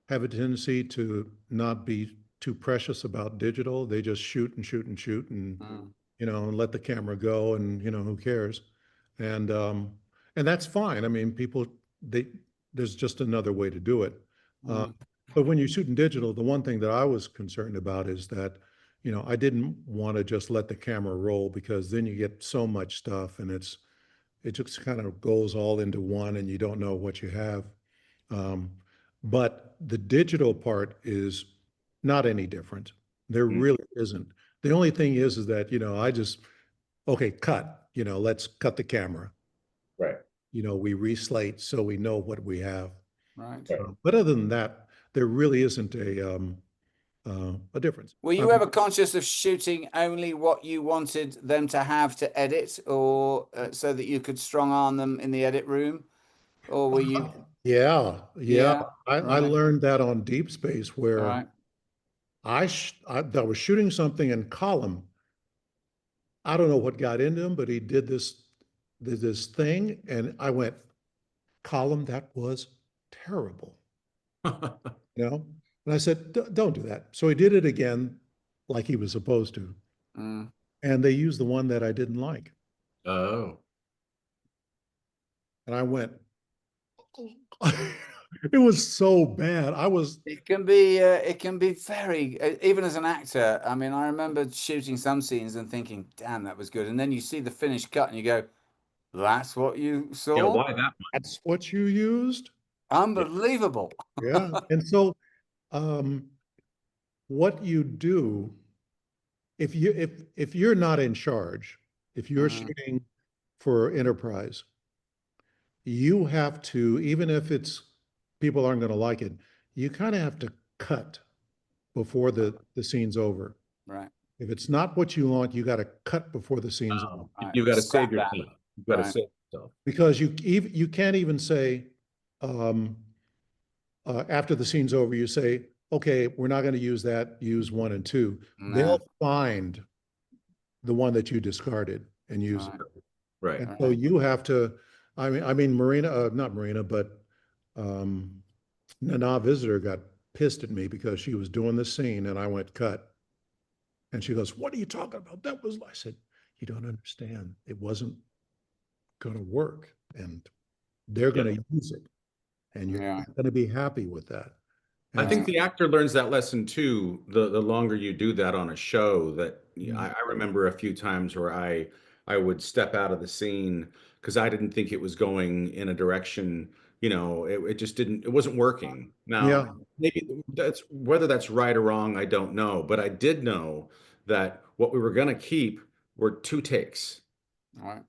have a tendency to not be too precious about digital. They just shoot and shoot and shoot, and you know, and let the camera go, and you know, who cares? And that's fine. I mean, there's just another way to do it. But when you shoot in digital, the one thing that I was concerned about is that, you know, I didn't want to just let the camera roll, because then you get so much stuff, and it just kind of goes all into one, and you don't know what you have. but the digital part is not any different. There really isn't. The only thing is that, I just, okay, cut, let's cut the camera. Right. We reslate so we know what we have. Right. But other than that, there really isn't a difference. Were you ever conscious of shooting only what you wanted them to have to edit, or so that you could strong arm them in the edit room, or were you? Yeah. I right. learned that on Deep Space, where Right. I was shooting something in column. I don't know what got into him, but he did this thing, and I went, column, that was terrible. And I said, don't do that. So he did it again, like he was supposed to. And they used the one that I didn't like. Oh. And I went, it was so bad. It can be very, even as an actor. I mean, I remember shooting some scenes and thinking, damn, that was good. And then you see the finished cut and you go, that's what you saw? Yeah, why that one? That's what you used? Unbelievable. Yeah. And so what you do, if you're not in charge, if you're shooting for Enterprise, you have to, even if people aren't going to like it, you kind of have to cut before the scene's over. Right. If it's not what you want, you got to cut before the scene's over. You've got to save yourself. You've got to save yourself. Because you can't even say, after the scene's over, you say, okay, we're not going to use that, use 1 and 2. No. They'll find the one that you discarded and use it. Right. And so you have to, I mean, Marina, not Marina, but Nana Visitor got pissed at me because she was doing this scene and I went, cut. And she goes, what are you talking about? I said, you don't understand. It wasn't going to work. And they're going to use it. And you're not going to be happy with that. I think the actor learns that lesson too, the longer you do that on a show. That I remember a few times where I would step out of the scene because I didn't think it was going in a direction, it just didn't, it wasn't working. Now, maybe whether that's right or wrong, I don't know. But I did know that what we were going to keep were 2 takes. All right.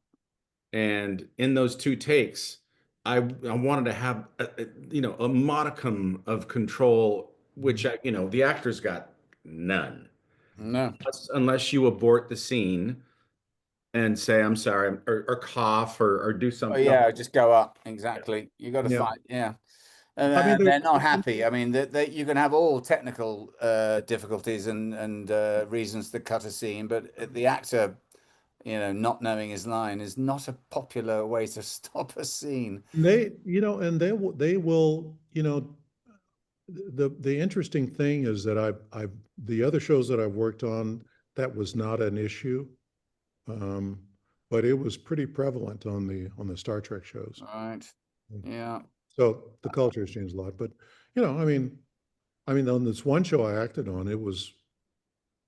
And in those 2 takes, I wanted to have a modicum of control, which the actors got none. No. Unless you abort the scene and say I'm sorry, or cough or do something. Oh yeah, just go up. Exactly. You got to fight. Yeah. And they're not happy. I mean, you can have all technical difficulties and reasons to cut a scene, but the actor, not knowing his line is not a popular way to stop a scene. They will, the interesting thing is that the other shows that I've worked on, that was not an issue. But it was pretty prevalent on the Star Trek shows. Right. Yeah. So the culture has changed a lot, but I mean on this one show I acted on, it was,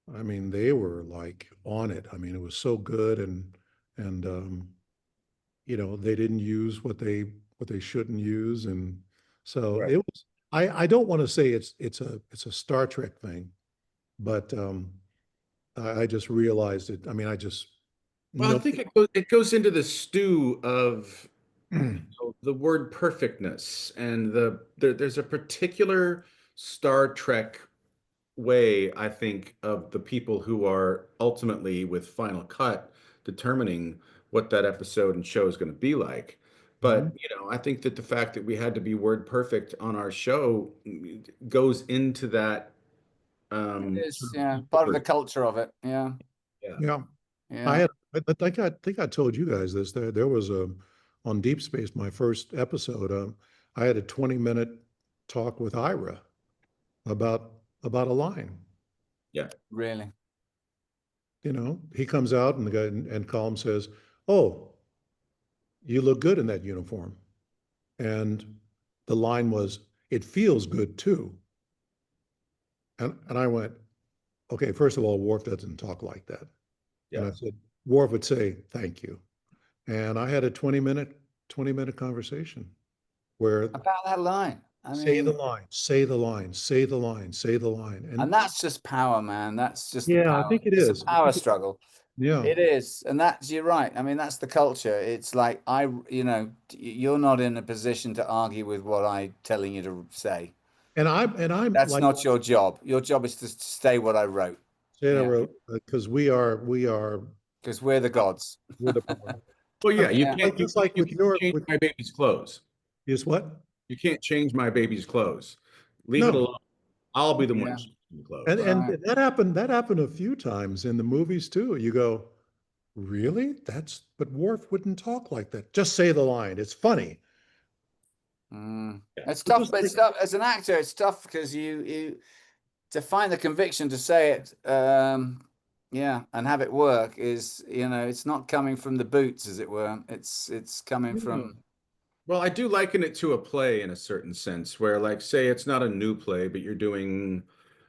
they were like on it. I mean, it was so good, and they didn't use what they shouldn't use, and so it was. I don't want to say it's a Star Trek thing, but I just realized it. I mean, I think it goes into the stew of the word perfectness, and there's a particular Star Trek way, I think, of the people who are ultimately with Final Cut determining what that episode and show is going to be like. But I think that the fact that we had to be word perfect on our show goes into that. It is, part of the culture of it. Yeah. I think I told you guys this. There was on Deep Space, my first episode. I had a 20-minute talk with Ira about a line. Yeah, really. He comes out and the guy and Colm says, "Oh, you look good in that uniform," and the line was, "It feels good too." And I went, "Okay, first of all, Worf doesn't talk like that." And I said, Worf would say, "Thank you." And I had a 20-minute conversation where about that line. I Say the mean, line, say the line, say the line, say the line. and that's just power, man. That's just the yeah, I power. think it It's is. a power struggle. Yeah. It is, and you're right. I mean, that's the culture. It's like you're not in a position to argue with what I'm telling you to say. And I'm That's like, not your job. Your job is to say what I wrote. say I Yeah, wrote, because we are, because we're the gods. we're the, Well, yeah, you Yeah. can't just like you with can't your, change with, my baby's clothes. is what? You can't change my baby's clothes. Leave it No. alone. I'll be the one Yeah. changing the clothes. And Right. that happened a few times in the movies too. You go, really? But Worf wouldn't talk like that. Just say the line. It's funny. It's But tough, just but it's like- tough as an actor. It's tough because you to find the conviction to say it, yeah, and have it work is, it's not coming from the boots, as it were. It's coming from. Well, I do liken it to a play in a certain sense, where, like, say it's not a new play, but you're doing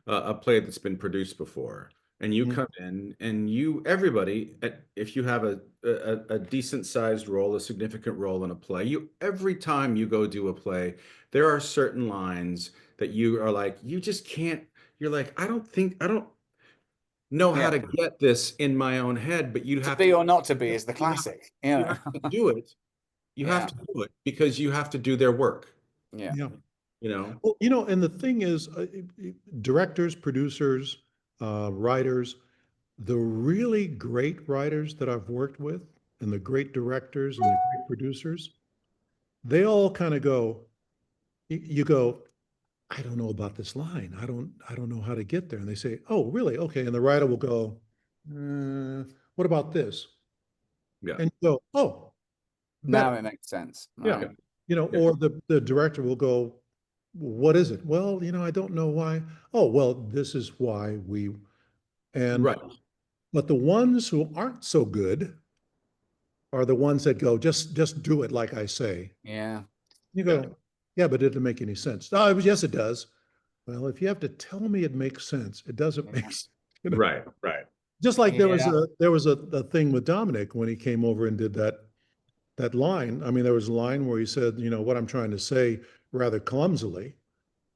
a play that's been produced before, and you come in and everybody, if you have a decent sized role, a significant role in a play, every time you go do a play, there are certain lines that you are like, you just can't. You're like, I don't know how to get this in my own head, but you have be to or not to be is the classic. you have to do it. You have to do it because you have to do their work. Yeah. Well, and the thing is, directors, producers, writers, the really great writers that I've worked with, and the great directors and the great producers, they all kind of go, you go, I don't know about this line. I don't know how to get there. And they say, oh, really? Okay. And the writer will go, what about this? Yeah. And you go, oh, Now it makes sense. Right. Yeah. Or the director will go, what is it? Well, I don't know why. Oh, well, this is why Right. But the ones who aren't so good are the ones that go, just do it like I say. Yeah. You go, yeah, but it didn't make any sense. Oh, yes, it does. Well, if you have to tell me it makes sense, it doesn't make sense. Right. Just like there was a thing with Dominic when he came over and did that line. I mean, there was a line where he said, what I'm trying to say rather clumsily,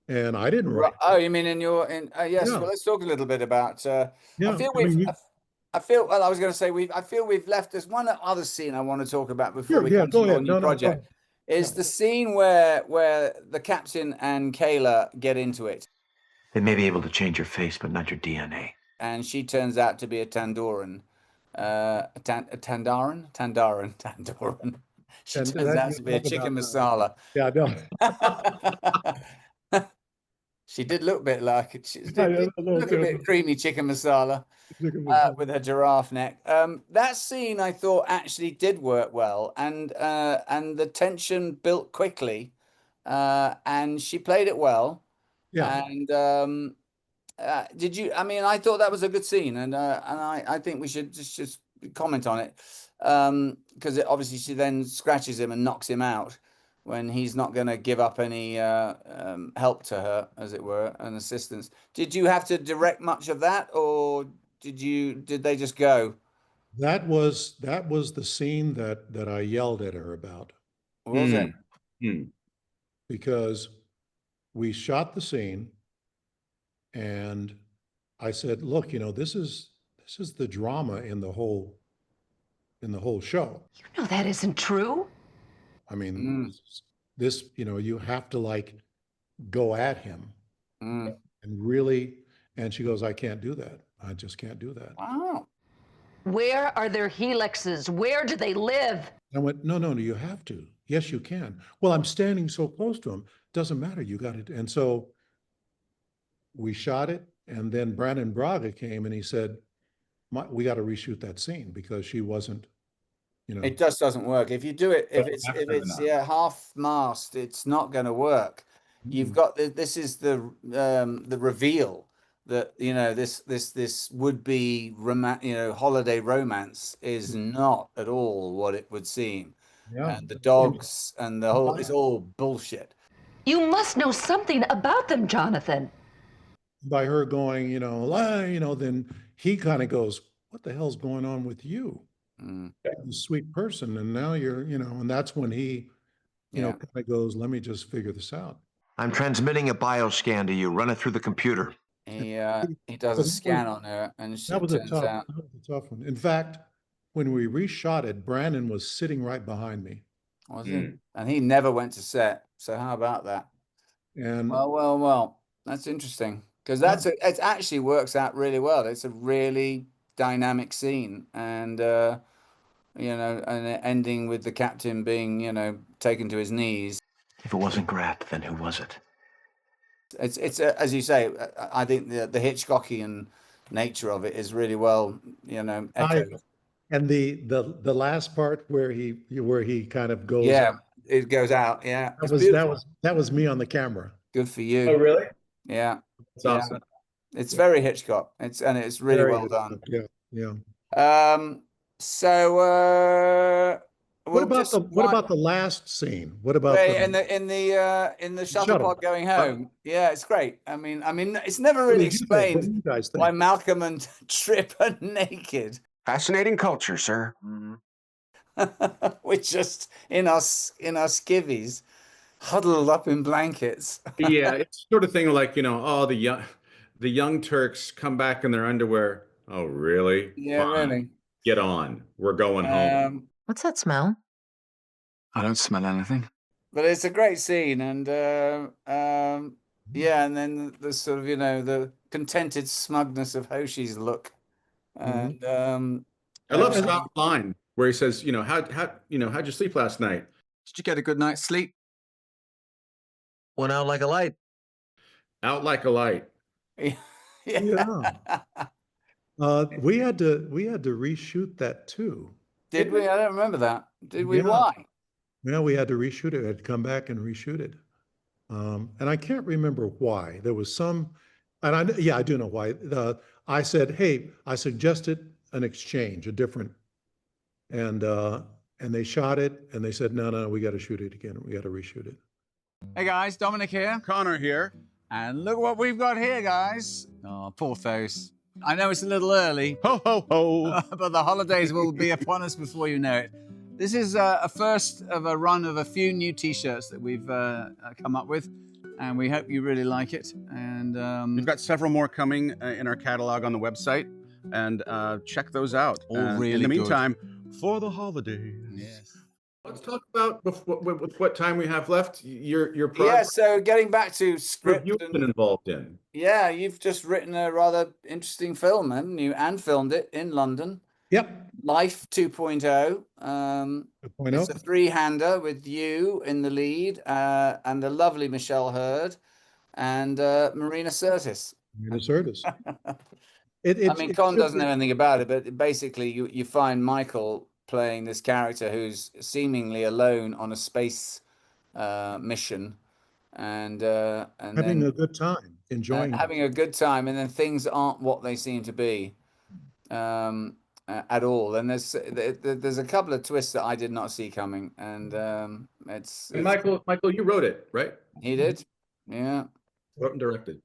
and I didn't write. Oh, you mean yes. Yeah. Well, let's talk a little bit about. Yeah. I feel I was going to say I feel we've left. There's one other scene I want to talk about before we come to your new project. Is the scene where the captain and Keyla get into it. They may be able to change your face, but not your DNA. And she turns out to be a Tandaran. Tandaran. She turns out to be a chicken masala. Yeah, I know. She did look a bit like it. She did look a bit creamy chicken masala with her giraffe neck. That scene I thought actually did work well, and the tension built quickly, and she played it well. Yeah. And did you? I mean, I thought that was a good scene, and I think we should just comment on it, because obviously she then scratches him and knocks him out when he's not going to give up any help to her, as it were, and assistance. Did you have to direct much of that, or did they just go? That was the scene that I yelled at her about. Was it? Because we shot the scene, and I said, look, this is the drama in the whole show. You know that isn't true. I mean, this, you have to go at him and really, and she goes, I can't do that. I just can't do that. Wow. Where are their helixes? Where do they live? I went, no, you have to. Yes, you can. Well, I'm standing so close to him. Doesn't matter. You got it. And so we shot it. And then Brandon Braga came and he said, we got to reshoot that scene because she wasn't, It just doesn't work. If you do it, if it's half mast, it's not going to work. You've got this is the reveal that this would be holiday romance is not at all what it would seem. Yeah. And the dogs and the whole, it's all bullshit. You must know something about them, Jonathan. By her going, then he kind of goes, what the hell's going on with you? A sweet person. And now you're, and that's when he, kind of goes, let me just figure this out. I'm transmitting a bioscan to you. Run it through the computer. He does a scan on her, and she That was turns out. that was a tough one. In fact, when we reshot it, Brandon was sitting right behind me. Was he? And he never went to set. So how about that? And well, that's interesting because it actually works out really well. It's a really dynamic scene, and and ending with the captain being taken to his knees. If it wasn't Grat, then who was it? It's as you say. I think the Hitchcockian nature of it is really well echoed. And the last part where he kind of goes. Yeah, it goes out. Yeah, that was me on the camera. Good for you. Oh, really? Yeah, that's awesome. It's very Hitchcock. It's really Very well done. Yeah. So what about the last scene? What about in the shuttle pod going home? Yeah, it's great. I mean, it's never really explained why Malcolm and Trip are naked. Fascinating culture, sir. We're just in our skivvies, huddled up in blankets. Yeah, it's sort of thing like the young Turks come back in their underwear. Oh, really? Yeah, fine. really. Get on. We're going home. What's that smell? I don't smell anything. But it's a great scene, and yeah, and then the sort of the contented smugness of Hoshi's look, and I love Scott's line where he says, how'd you sleep last night? Did you get a good night's sleep? Went out like a light. Out like a light. Yeah. We had to reshoot that too. Did we? I don't remember that. Did we? Yeah. Why? Yeah, we had to reshoot it. We had to come back and reshoot it. And I can't remember why. There was some, and I do know why. I said, hey, I suggested an exchange, a different, and they shot it, and they said, no, we got to shoot it again. We got to reshoot it. Hey guys, Dominic here. Connor here. And look what we've got here, guys. Oh, Porthos. I know it's a little early. Ho, ho, ho. But the holidays will be upon us before you know it. This is a first of a run of a few new T-shirts that we've come up with, and we hope you really like it. And we've got several more coming in our catalog on the website, and check those out. All really in the good. meantime, for the holidays. Yes. Let's talk about with what time we have left. Your Yeah. So getting back to script, you've been involved in. Yeah, you've just written a rather interesting film, haven't you? And filmed it in London. Yep. Life 2.0. 2.0. It's a three-hander with you in the lead, and the lovely Michelle Hurd, and Marina Sirtis. Marina Sirtis. I mean, Con doesn't know anything about it, but basically you find Michael playing this character who's seemingly alone on a space mission, and having a good time, enjoying having a good time, and then things aren't what they seem to be at all. And there's a couple of twists that I did not see coming, and it's Michael, you wrote it, right? He did, yeah. Wrote and directed.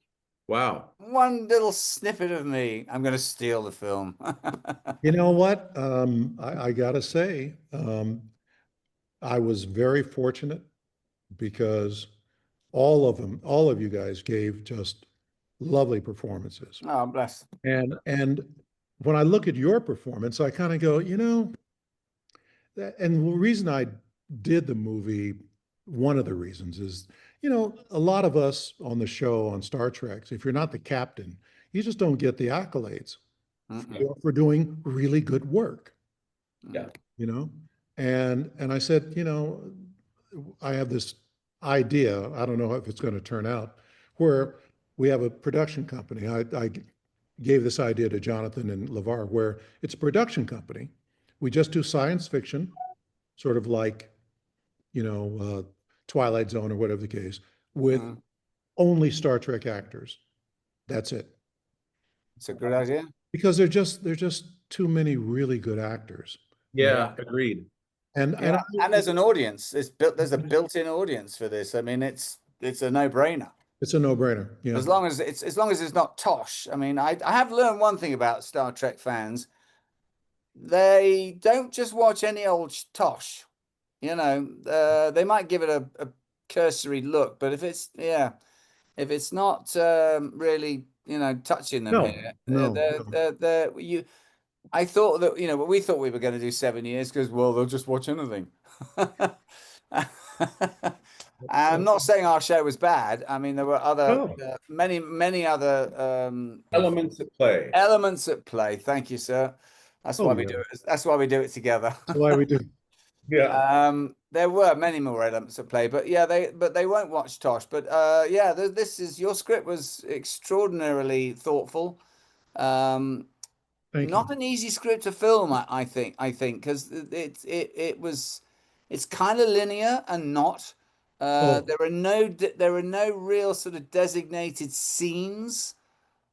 Wow. One little snippet of me. I'm going to steal the film. You know what? I gotta say, I was very fortunate because all of you guys gave just lovely performances. Oh, bless. And when I look at your performance, I kind of go, and the reason I did the movie, one of the reasons is, a lot of us on the show on Star Trek, if you're not the captain, you just don't get the accolades for doing really good work. Yeah. And I said, I have this idea, I don't know if it's going to turn out, where we have a production company. I gave this idea to Jonathan and LeVar, where it's a production company. We just do science fiction, sort of like, Twilight Zone or whatever the case, with only Star Trek actors. That's it. It's a good idea. Because there's just too many really good actors. Yeah, agreed. And there's an audience. There's a built-in audience for this. I mean, it's a no-brainer. It's a no-brainer. Yeah. As long as it's not tosh. I mean, I have learned one thing about Star Trek fans. They don't just watch any old tosh. They might give it a cursory look, but if it's if it's not really, you know, touching them here, I thought that, you know, we thought we were going to do 7 years because, well, they'll just watch anything. I'm not saying our show was bad. I mean, there were other many other elements at play. Elements at play. Thank you, sir. That's why we do it. That's why we do it together. That's why we do. Yeah. There were many more elements at play, but yeah, they won't watch Tosh. But yeah, this is your script was extraordinarily thoughtful. Not an easy script to film, I think, because it's kind of linear and not. There are no real sort of designated scenes.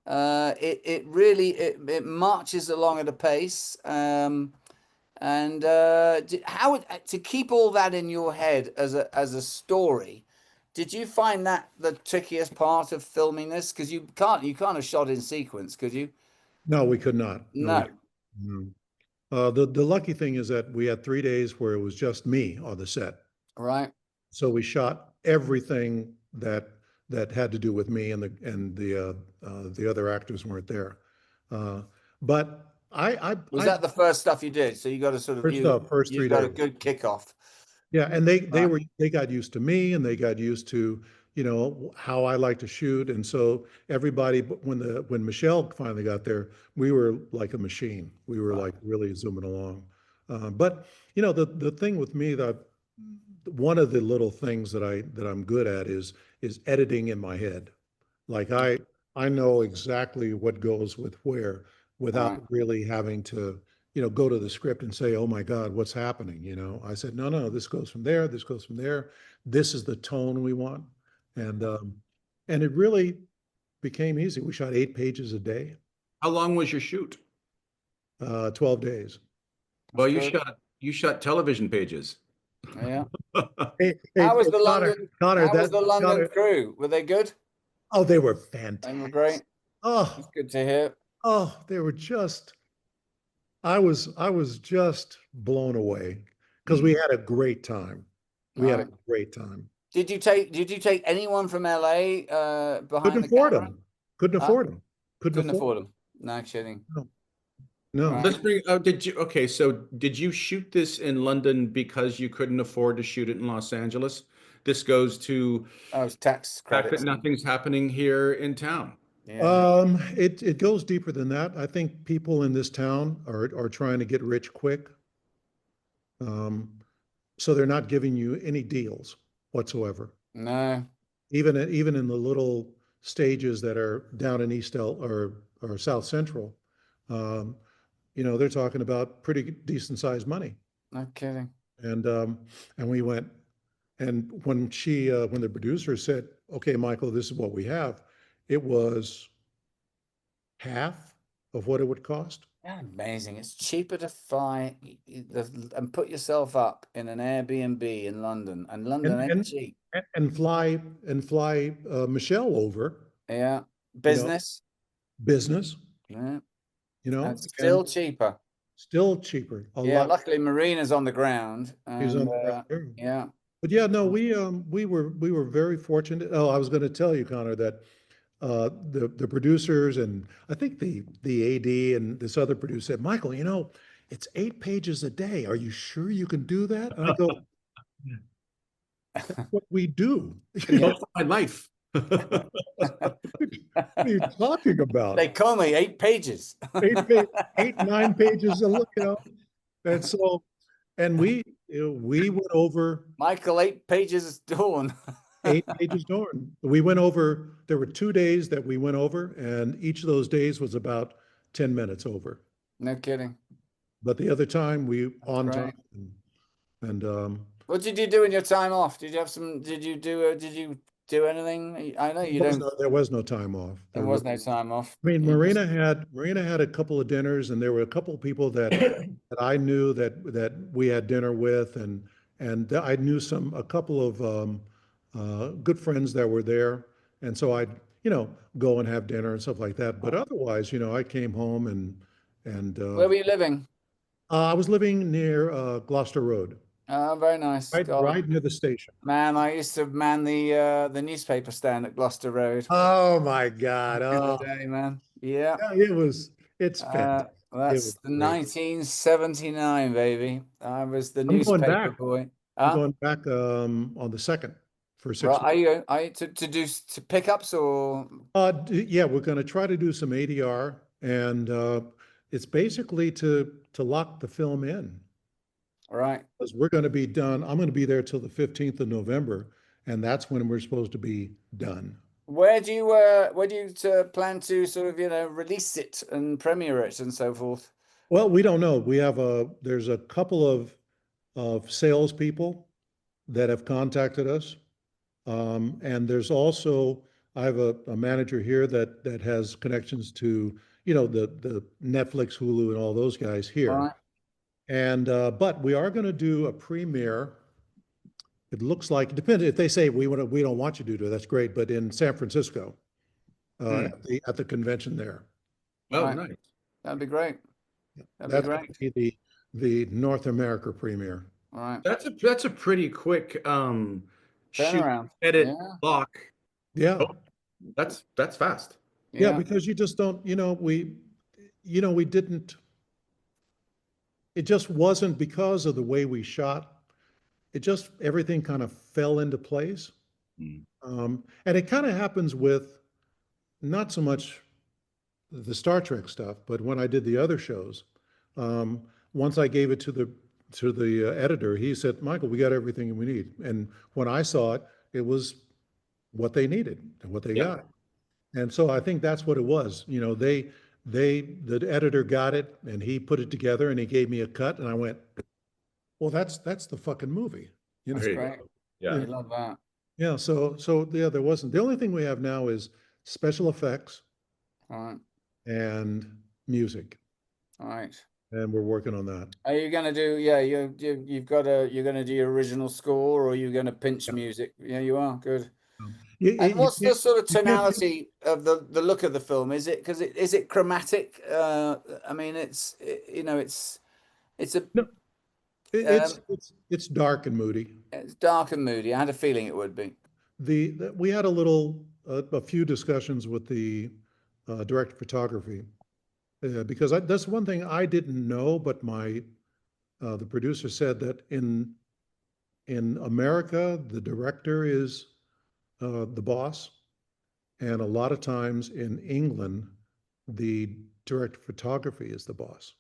It really marches along at a pace. And how to keep all that in your head as a story? Did you find that the trickiest part of filming this? Because you can't have shot in sequence, could you? No, we could not. No. The lucky thing is that we had 3 days where it was just me on the set. Right. So we shot everything that had to do with me, and the other actors weren't there. But was that the first stuff you did? So you got a sort of first 3 days. Got a good kickoff. Yeah, and they got used to me, and they got used to, you know, how I like to shoot. And so everybody, when Michelle finally got there, we were like a machine. We were like really zooming along. But you know, the thing with me, that one of the little things that I'm good at is editing in my head. Like I know exactly what goes with where without really having to, you know, go to the script and say, oh my God, what's happening? You know, I said, no, this goes from there. This goes from there. This is the tone we want. And it really became easy. We shot 8 pages a day. How long was your shoot? 12 days. Well, you shot television pages. Yeah. How was the London crew? Were they good? Oh, they were fantastic. They were great. Oh, that's good to hear. Oh, they were just. I was just blown away because we had a great time. We had a great time. Did you take anyone from LA behind the camera? Couldn't afford them. Couldn't afford them. No kidding. No. Let's bring. Okay, so did you shoot this in London because you couldn't afford to shoot it in Los Angeles? This goes to tax credits. Fact that nothing's happening here in town. Yeah. It goes deeper than that. I think people in this town are trying to get rich quick. So they're not giving you any deals whatsoever. No. Even in the little stages that are down in East or South Central, you know, they're talking about pretty decent sized money. No kidding. And we went, and when the producer said, okay, Michael, this is what we have, it was half of what it would cost. Amazing. It's cheaper to fly and put yourself up in an Airbnb in London, and London ain't cheap. And fly Michelle over. Yeah. Business. Business. Yeah. You know, and still cheaper. Still cheaper. A lot. Luckily Marina's on the ground. He's on the ground. Yeah. But yeah, no, we were very fortunate. Oh, I was going to tell you, Connor, that the producers and I think the AD and this other producer said, Michael, you know, it's 8 pages a day. Are you sure you can do that? And I go, that's what we do. My life. What are you talking about? They call me 8 pages. 9 pages, you know. And so, and we went over. Michael, 8 pages Dorn. 8 pages Dorn. We went over, there were 2 days that we went over, and each of those days was about 10 minutes over. No kidding. But the other time we on time. And what did you do in your time off? Did you do anything? I know you don't. There was no time off. There was no time off. I mean, Marina had a couple of dinners, and there were a couple of people that I knew that we had dinner with, and I knew a couple of good friends that were there, and so I'd go and have dinner and stuff like that. But otherwise, I came home and where were you living? I was living near Gloucester Road. Oh, very nice. God. Right near the station. Man, I used to man the newspaper stand at Gloucester Road. Oh my God. Back in the Oh, day, man. Yeah. yeah, it's fantastic. That's the 1979, baby. I was the I'm going newspaper back. boy. I'm going back on the 2nd for 6 Right, weeks. are you to do to pickups or? Yeah, we're going to try to do some ADR, and it's basically to lock the film in. Right. Because we're going to be done. I'm going to be there till the 15th of November, and that's when we're supposed to be done. Where do you plan to sort of release it and premiere it and so forth? Well, we don't know. There's a couple of salespeople that have contacted us. And there's also, I have a manager here that has connections to, the Netflix, Hulu, and all those guys here. Right. And but we are going to do a premiere. It looks like, it depends if they say we don't want you to do it, that's great. But in San Francisco, at the convention there. Oh, Right. nice. That'd be great. That'd That's be great. gonna be the North America premiere. All right. That's a pretty quick shoot, Turnaround. edit, Yeah. lock. Yeah. Oh, that's fast. Yeah, because you just don't, we didn't, it just wasn't because of the way we shot. It just, everything kind of fell into place. And it kind of happens with not so much the Star Trek stuff, but when I did the other shows, once I gave it to the editor, he said, Michael, we got everything we need. And when I saw it, it was what they needed and what they got. And so I think that's what it was. The editor got it and he put it together and he gave me a cut and I went, well, that's the fucking movie. That's great. Yeah. I love that. Yeah. So yeah, there wasn't. The only thing we have now is special effects. All right. And music. All right. And we're working on that. Are you gonna do? Yeah, you're gonna do your original score, or are you gonna pinch music? Yeah, you are. Good. And what's the sort of tonality of the look of the film? Is it is it chromatic? I mean, it's it's dark and moody. It's dark and moody. I had a feeling it would be. We had a few discussions with the director of photography because that's one thing I didn't know, but the producer said that in America the director is the boss, and a lot of times in England the director of photography is the boss.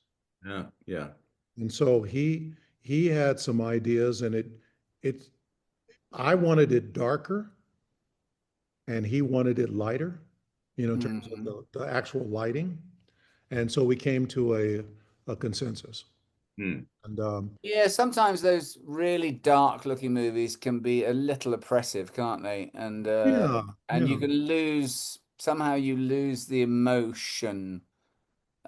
Yeah. And so he had some ideas, and I wanted it darker, and he wanted it lighter, in terms of the actual lighting, and so we came to a consensus. And yeah, sometimes those really dark-looking movies can be a little oppressive, can't they? And you can lose the emotion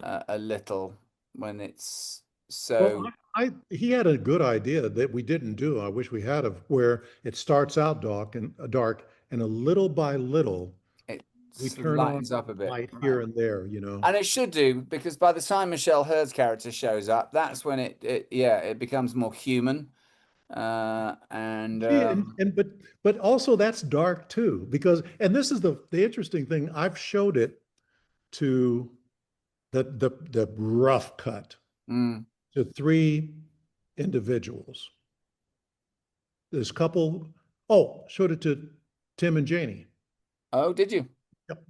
a little when it's so. Well, he had a good idea that we didn't do. I wish we had where it starts out dark, and a little by little we turn lightens on up a bit light here and there, And it should do, because by the time Michelle Hurd's character shows up, that's when it becomes more human. But also that's dark too, because, and this is the interesting thing, I've showed it to the rough cut to 3 individuals. This couple, showed it to Tim and Janie. Oh, did you? Yep.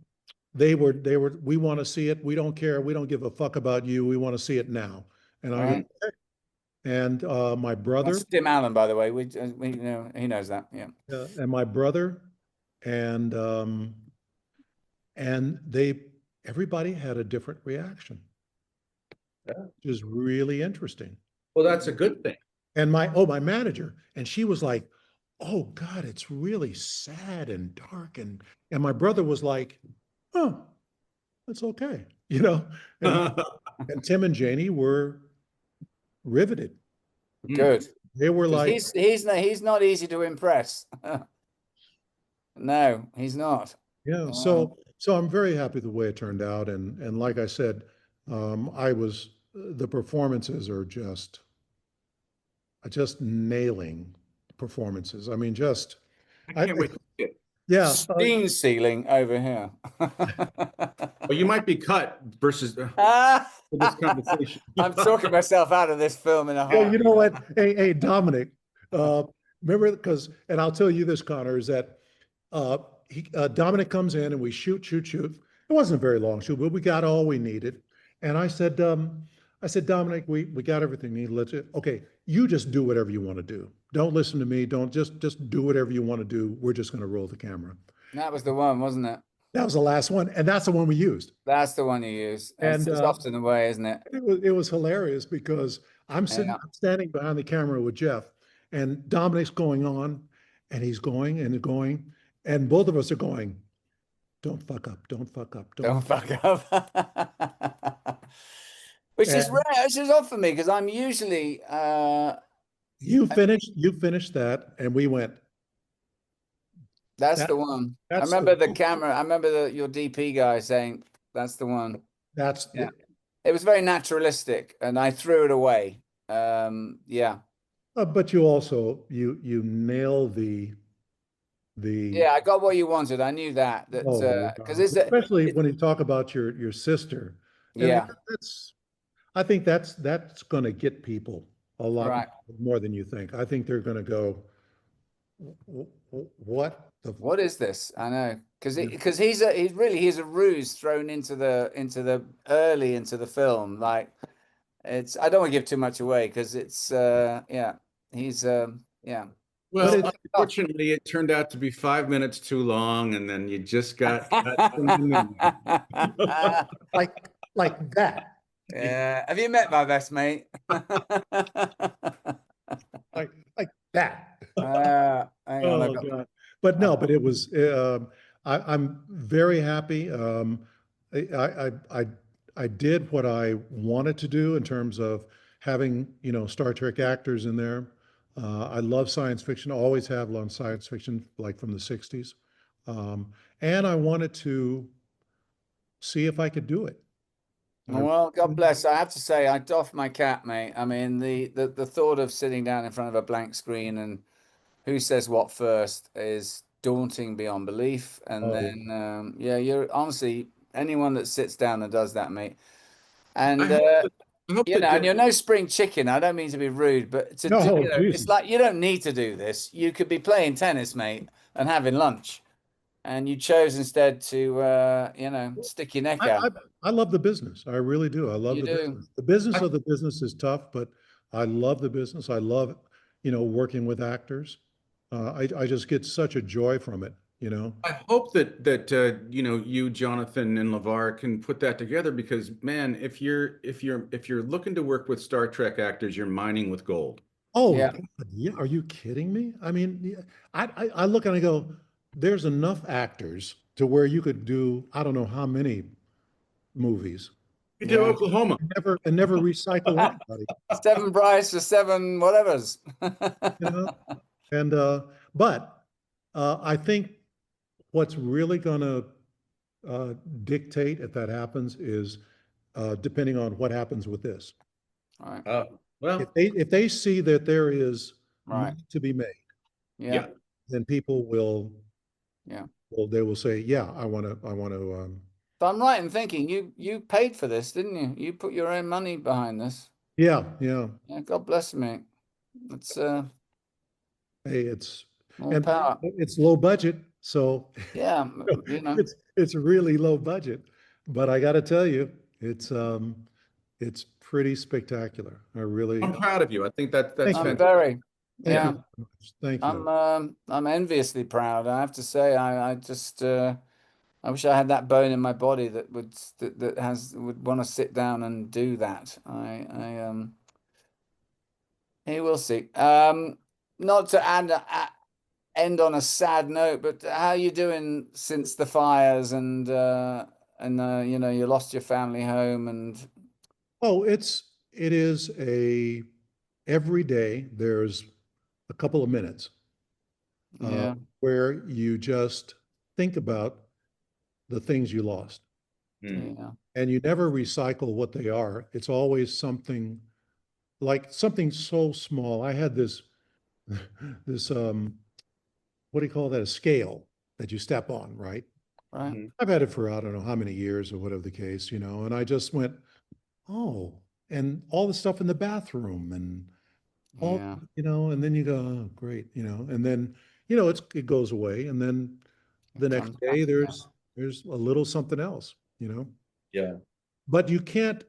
They were, we want to see it. We don't care. We don't give a fuck about you. We want to see it now. And I went, okay. And my brother. That's Tim Allen, by the way. We he knows that. Yeah. And my brother, and everybody had a different reaction. Which is really interesting. Well, that's a good thing. And my manager, and she was like, oh God, it's really sad and dark. And my brother was like, oh, that's okay. And Tim and Janie were riveted. Good. They were like, he's not easy to impress. No, he's not. Yeah. So I'm very happy the way it turned out. And like I said, the performances are just just nailing performances. I mean, just I can't wait to see it. yeah. Scene ceiling over here. Well, you might be cut versus for this conversation. I'm talking myself out of this film in a Yeah, heartbeat. you know what? Hey, Dominic, remember, and I'll tell you this, Connor, is that Dominic comes in and we shoot. It wasn't a very long shoot, but we got all we needed. And I said, Dominic, we got everything we needed. Okay, you just do whatever you want to do. Don't listen to me. Don't just do whatever you want to do. We're just going to roll the camera. That was the one, wasn't it? That was the last one, and that's the one we used. That's the one you use. And It's often the way, isn't it? It was hilarious because I'm standing behind the camera with Jeff, and Dominic's going on, and he's going and going, and both of us are going, don't fuck up, don't fuck up, don't fuck up. Which is rare. Which is odd for me because I'm usually. You finished that, and we went. That's the one. I remember the camera. I remember your DP guy saying, "That's the one." It was very naturalistic, and I threw it away. Yeah. But you also you nail the. Yeah, I got what you wanted. I knew that because especially when you talk about your sister. Yeah. I think that's going to get people a lot more than you think. I think they're going to go, what is this? I know because he's a ruse thrown into the early into the film. Like I don't want to give too much away because it's he's yeah. Well, unfortunately, it turned out to be 5 minutes too long, and then you just got like that. Yeah. Have you met my best mate? like that. Hang on, God. But it was. I'm very happy. I did what I wanted to do in terms of having Star Trek actors in there. I love science fiction. Always have loved science fiction, like from the '60s, and I wanted to see if I could do it. Well, God bless. I have to say, I doff my cap, mate. I mean, the thought of sitting down in front of a blank screen and who says what first is daunting beyond belief. And then, you're honestly anyone that sits down and does that, mate. And and you're no spring chicken. I don't mean to be rude, but it's like you don't need to do this. You could be playing tennis, mate, and having lunch. And you chose instead to, stick your neck out. I love the business. I really do. I love the business. The business of the business is tough, but I love the business. I love, working with actors. I just get such a joy from it. I hope that you, Jonathan, and LeVar can put that together because, man, if you're looking to work with Star Trek actors, you're mining with gold. Oh yeah. Are you kidding me? I mean, I look and I go, there's enough actors to where you could do I don't know how many movies. You do Oklahoma. Never recycle anybody. 7 Bryce or 7 whatevers. And but I think what's really going to dictate if that happens is depending on what happens with this. All right. Well, if they see that there is money to be made, then people will. Well, they will say, I want to. But I'm right in thinking you paid for this, didn't you? You put your own money behind this. Yeah. God bless me. It's hey, it's power. It's low budget, so yeah, it's really low budget. But I got to tell you, it's pretty spectacular. I'm proud of you. I think that's I'm very. Thank you. I'm enviously proud. I have to say, I just I wish I had that bone in my body that would want to sit down and do that. Hey, we'll see. Not to end on a sad note, but how are you doing since the fires and you lost your family home and? Oh, it is every day there's a couple of minutes where you just think about the things you lost. Yeah. And you never recycle what they are. It's always something like something so small. I had this, this, what do you call that? A scale that you step on, right? Right. I've had it for I don't know how many years or whatever the case, and I just went, oh, and all the stuff in the bathroom and all, Yeah. and then you go, oh, great, and then, it goes away. And then the It next comes day back again. there's a little something else, Yeah. but you can't,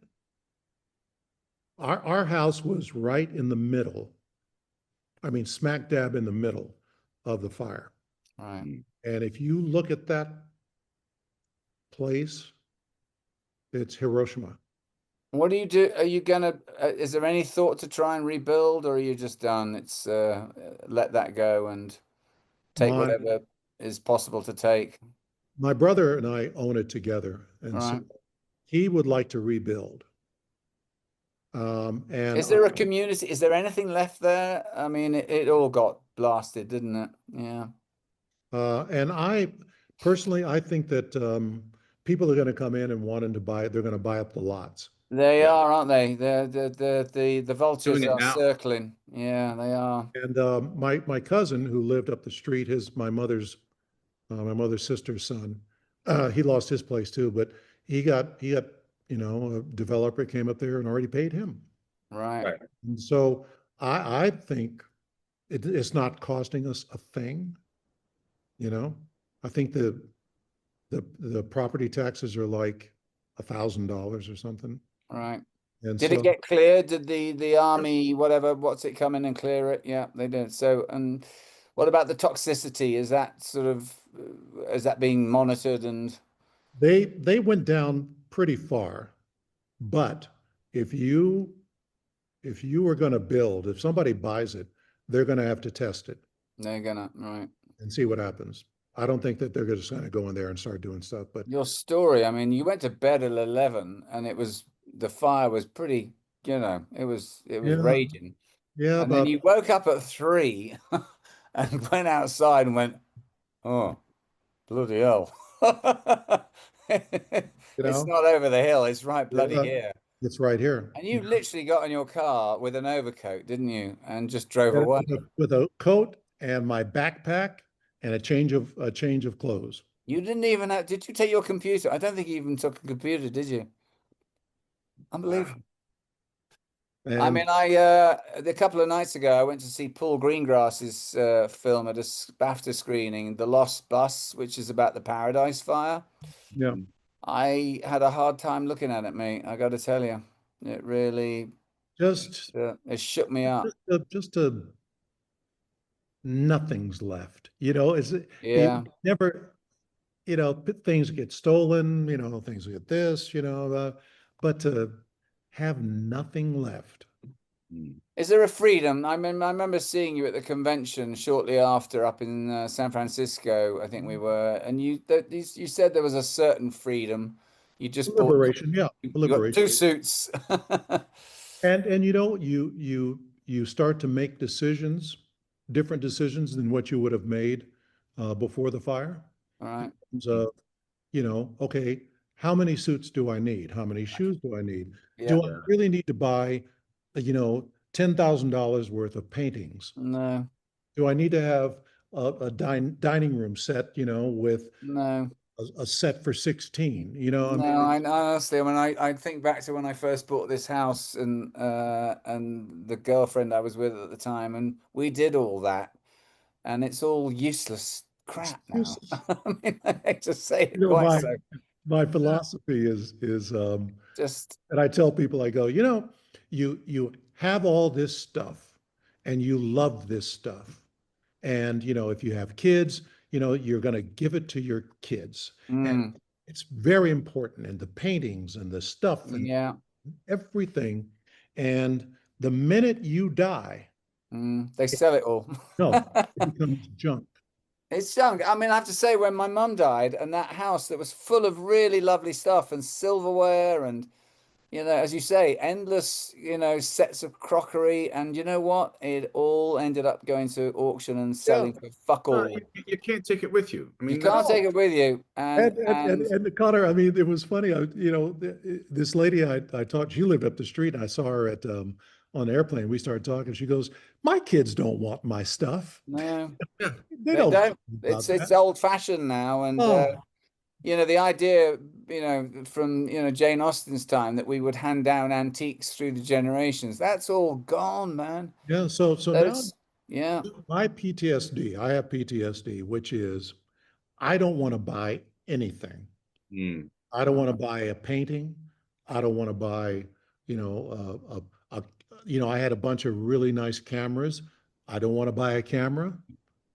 our house was right in the middle. I mean, smack dab in the middle of the fire. Right. And if you look at that place, it's Hiroshima. What do you do? Are you gonna? Is there any thought to try and rebuild, or are you just done? It's let that go and take My whatever is possible to take. my brother and I own it together, and so Right. he would like to rebuild. And Is there a community? Is there anything left there? I mean, it all got blasted, didn't it? Yeah. and I personally, I think that people are going to come in and wanting to buy it. They're going to buy up the lots. They are, aren't they? The vultures Doing it are now. circling. Yeah, they are. And my cousin who lived up the street, my mother's sister's son, he lost his place too, but he got a developer came up there and already paid him. Right. Right. And so I think it's not costing us a thing. I think the property taxes are like $1,000 or something. Right. And Did so it get cleared? Did the army, what's it come in and clear it? Yeah, they did. So, and what about the toxicity? Is that is that being monitored? And they went down pretty far, but if you were going to build, if somebody buys it, they're going to have to test it they're gonna, right. and see what happens. I don't think that they're just going to go in there and start doing stuff, but Your story, I mean, you went to bed at 11 and the fire was pretty, it was yeah, raging. yeah, And then you woke up at 3 and went outside and went, oh, bloody hell. It's not over the hill, it's right bloody here. it's right here. And you literally got in your car with an overcoat, didn't you? And just drove Yeah, away. with a coat and my backpack and a change of clothes. You didn't even have, did you take your computer? I don't think you even took a computer, did you? Unbelievable. I And mean, a couple of nights ago, I went to see Paul Greengrass's film at a BAFTA screening, The Lost Bus, which is about the Paradise Fire. yeah, I had a hard time looking at it, mate. I got to tell you, it really it shook me up. just nothing's left. Is it? Yeah. Never. Things get stolen. Things get this. But to have nothing left. Is there a freedom? I mean, I remember seeing you at the convention shortly after up in San Francisco, I think we were, and you said there was a certain freedom. You just bought Liberation, yeah, you got liberation. 2 suits. And you start to make decisions, different decisions than what you would have made before the fire. All right. So, okay, how many suits do I need? How many shoes do I need? Do I really need to buy, $10,000 worth of paintings? No. Do I need to have a dining room set, with No. a set for 16? I honestly, I mean, I think back to when I first bought this house and the girlfriend I was with at the time, and we did all that, and it's all useless crap now. I mean, I hate to say it quite so. My philosophy is just, and I tell people, I go, you have all this stuff and you love this stuff. And, if you have kids, you're going to give it to your kids. And it's very important. And the paintings and the stuff and everything. And the minute you die, they sell it all. No, it becomes junk. It's junk. I mean, I have to say, when my mum died and that house that was full of really lovely stuff and silverware and, as you say, endless, sets of crockery. And you know what? It all ended up going to auction and selling for fuck all. You can't take it with you. I mean, you can't take it with you. And the Connor, I mean, it was funny. This lady I taught, she lived up the street, and I saw her at on the airplane, we started talking. She goes, "My kids don't want my stuff. No, They don't. care It's about it's that." old fashioned now, and Oh, you know, the idea, you know, from, you know, Jane Austen's time that we would hand down antiques through the generations, that's all gone, man. yeah. So now Those, yeah, my PTSD, I have PTSD, which is I don't want to buy anything. Mm. I don't want to buy a painting. I don't want to buy, you know, you know, I had a bunch of really nice cameras. I don't want to buy a camera.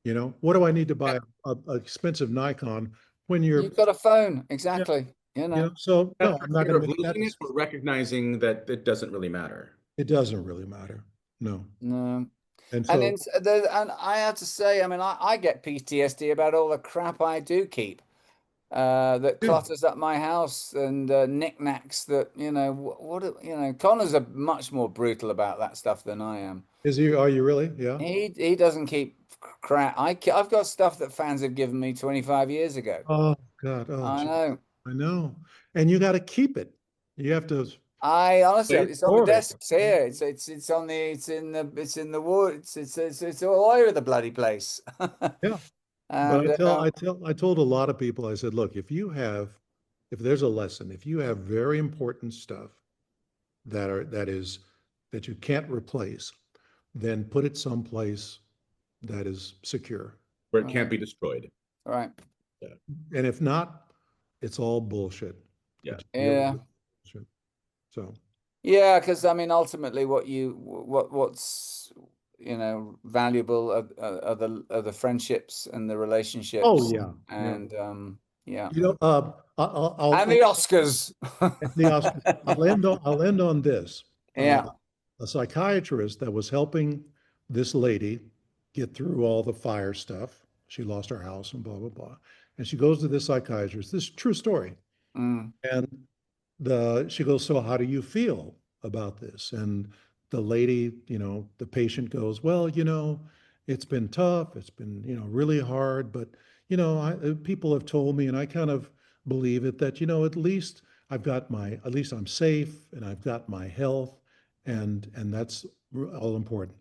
You know, what do I need to buy a expensive Nikon when you're, you've got a phone, yeah, exactly. You you know, know, so Not no, for I'm not fear going of to make that. losing it, but recognizing that it doesn't really matter. It doesn't really matter. No. no. And And so, and I have to say, I mean, I get PTSD about all the crap I do keep. That yeah. clutters up my house, and knickknacks that, you know, you know, Connor's a much more brutal about that stuff than I am. Are you really? Yeah. He doesn't keep crap. I've got stuff that fans have given me 25 years ago. Oh God. Oh, I geez. know. I know. And you got to keep it. You have to I honestly, it's on the store it. desks here. It's on the it's in the wood. It's all over the bloody place. Yeah. But And I told a lot of people, I said, look, if there's a lesson, if you have very important stuff that you can't replace, then put it someplace that is secure. Where it can't be destroyed. right. Yeah. And if not, it's all bullshit. Yeah. Yeah. Bullshit. So Yeah, because I mean, ultimately, what's, you know, valuable are the friendships and the relationships. oh yeah. And yeah, You know, and the Oscars. the Oscars. I'll end on this. Yeah. A psychiatrist that was helping this lady get through all the fire stuff. She lost her house and blah blah blah. And she goes to this psychiatrist. This is a true story. Mm. And she goes, "So how do you feel about this?" And the lady, you know, the patient goes, "Well, you know, it's been tough. It's been, you know, really hard, but you know, people have told me, and I kind of believe it, that, you know, at least at least I'm safe, and I've got my health, and that's all important."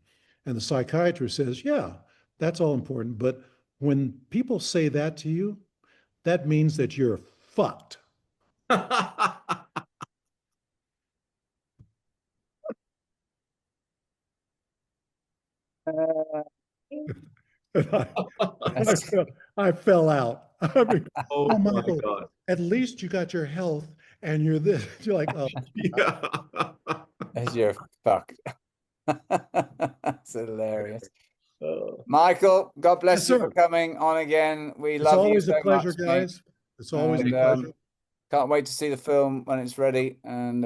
And the psychiatrist says, "Yeah, that's all important, but when people say that to you, that means that you're fucked." And I fell out. I mean, Oh my Michael, God. at least you got your health and you're this. You're like, oh, Yeah. As you're fucked. That's hilarious. Michael, God bless Yes, you sir. for coming on again. We It's love you always so a pleasure, much, mate. guys. It's always a And, pleasure. can't wait to see the film when it's ready. And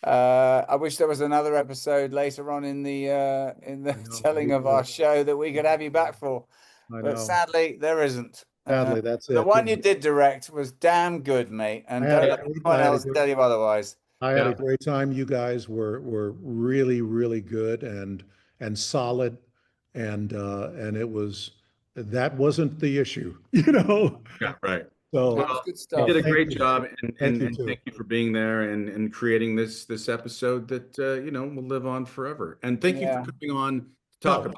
I wish there was another episode later on in the telling of our show that we could have you back for. I But know. sadly, there isn't. Sadly, that's The it. one you did direct was damn good, mate. And don't let anyone else tell you otherwise. I had a great time. You guys were really, really good and solid, and that wasn't the issue, you know. Yeah, right. So Well, good you stuff. did a Thank great you. job, and Thank you and too. thank you for being there and creating this episode that you know, will live on forever. And thank you Yeah. for coming on to talk about.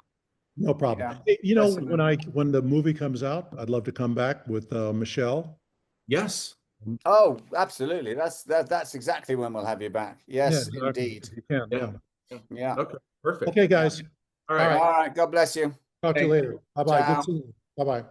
No problem. Yeah. Hey, you know, Listen. when the movie comes out, I'd love to come back with Michelle. Yes. Oh, absolutely. That's exactly when we'll have you back. Yes, Yeah, exactly. indeed. If you can, yeah. Yeah. Okay. Perfect. Okay, guys. All right. All right. God bless you. Talk to you Thank later. Bye-bye. Ciao. Good seeing you. Bye-bye.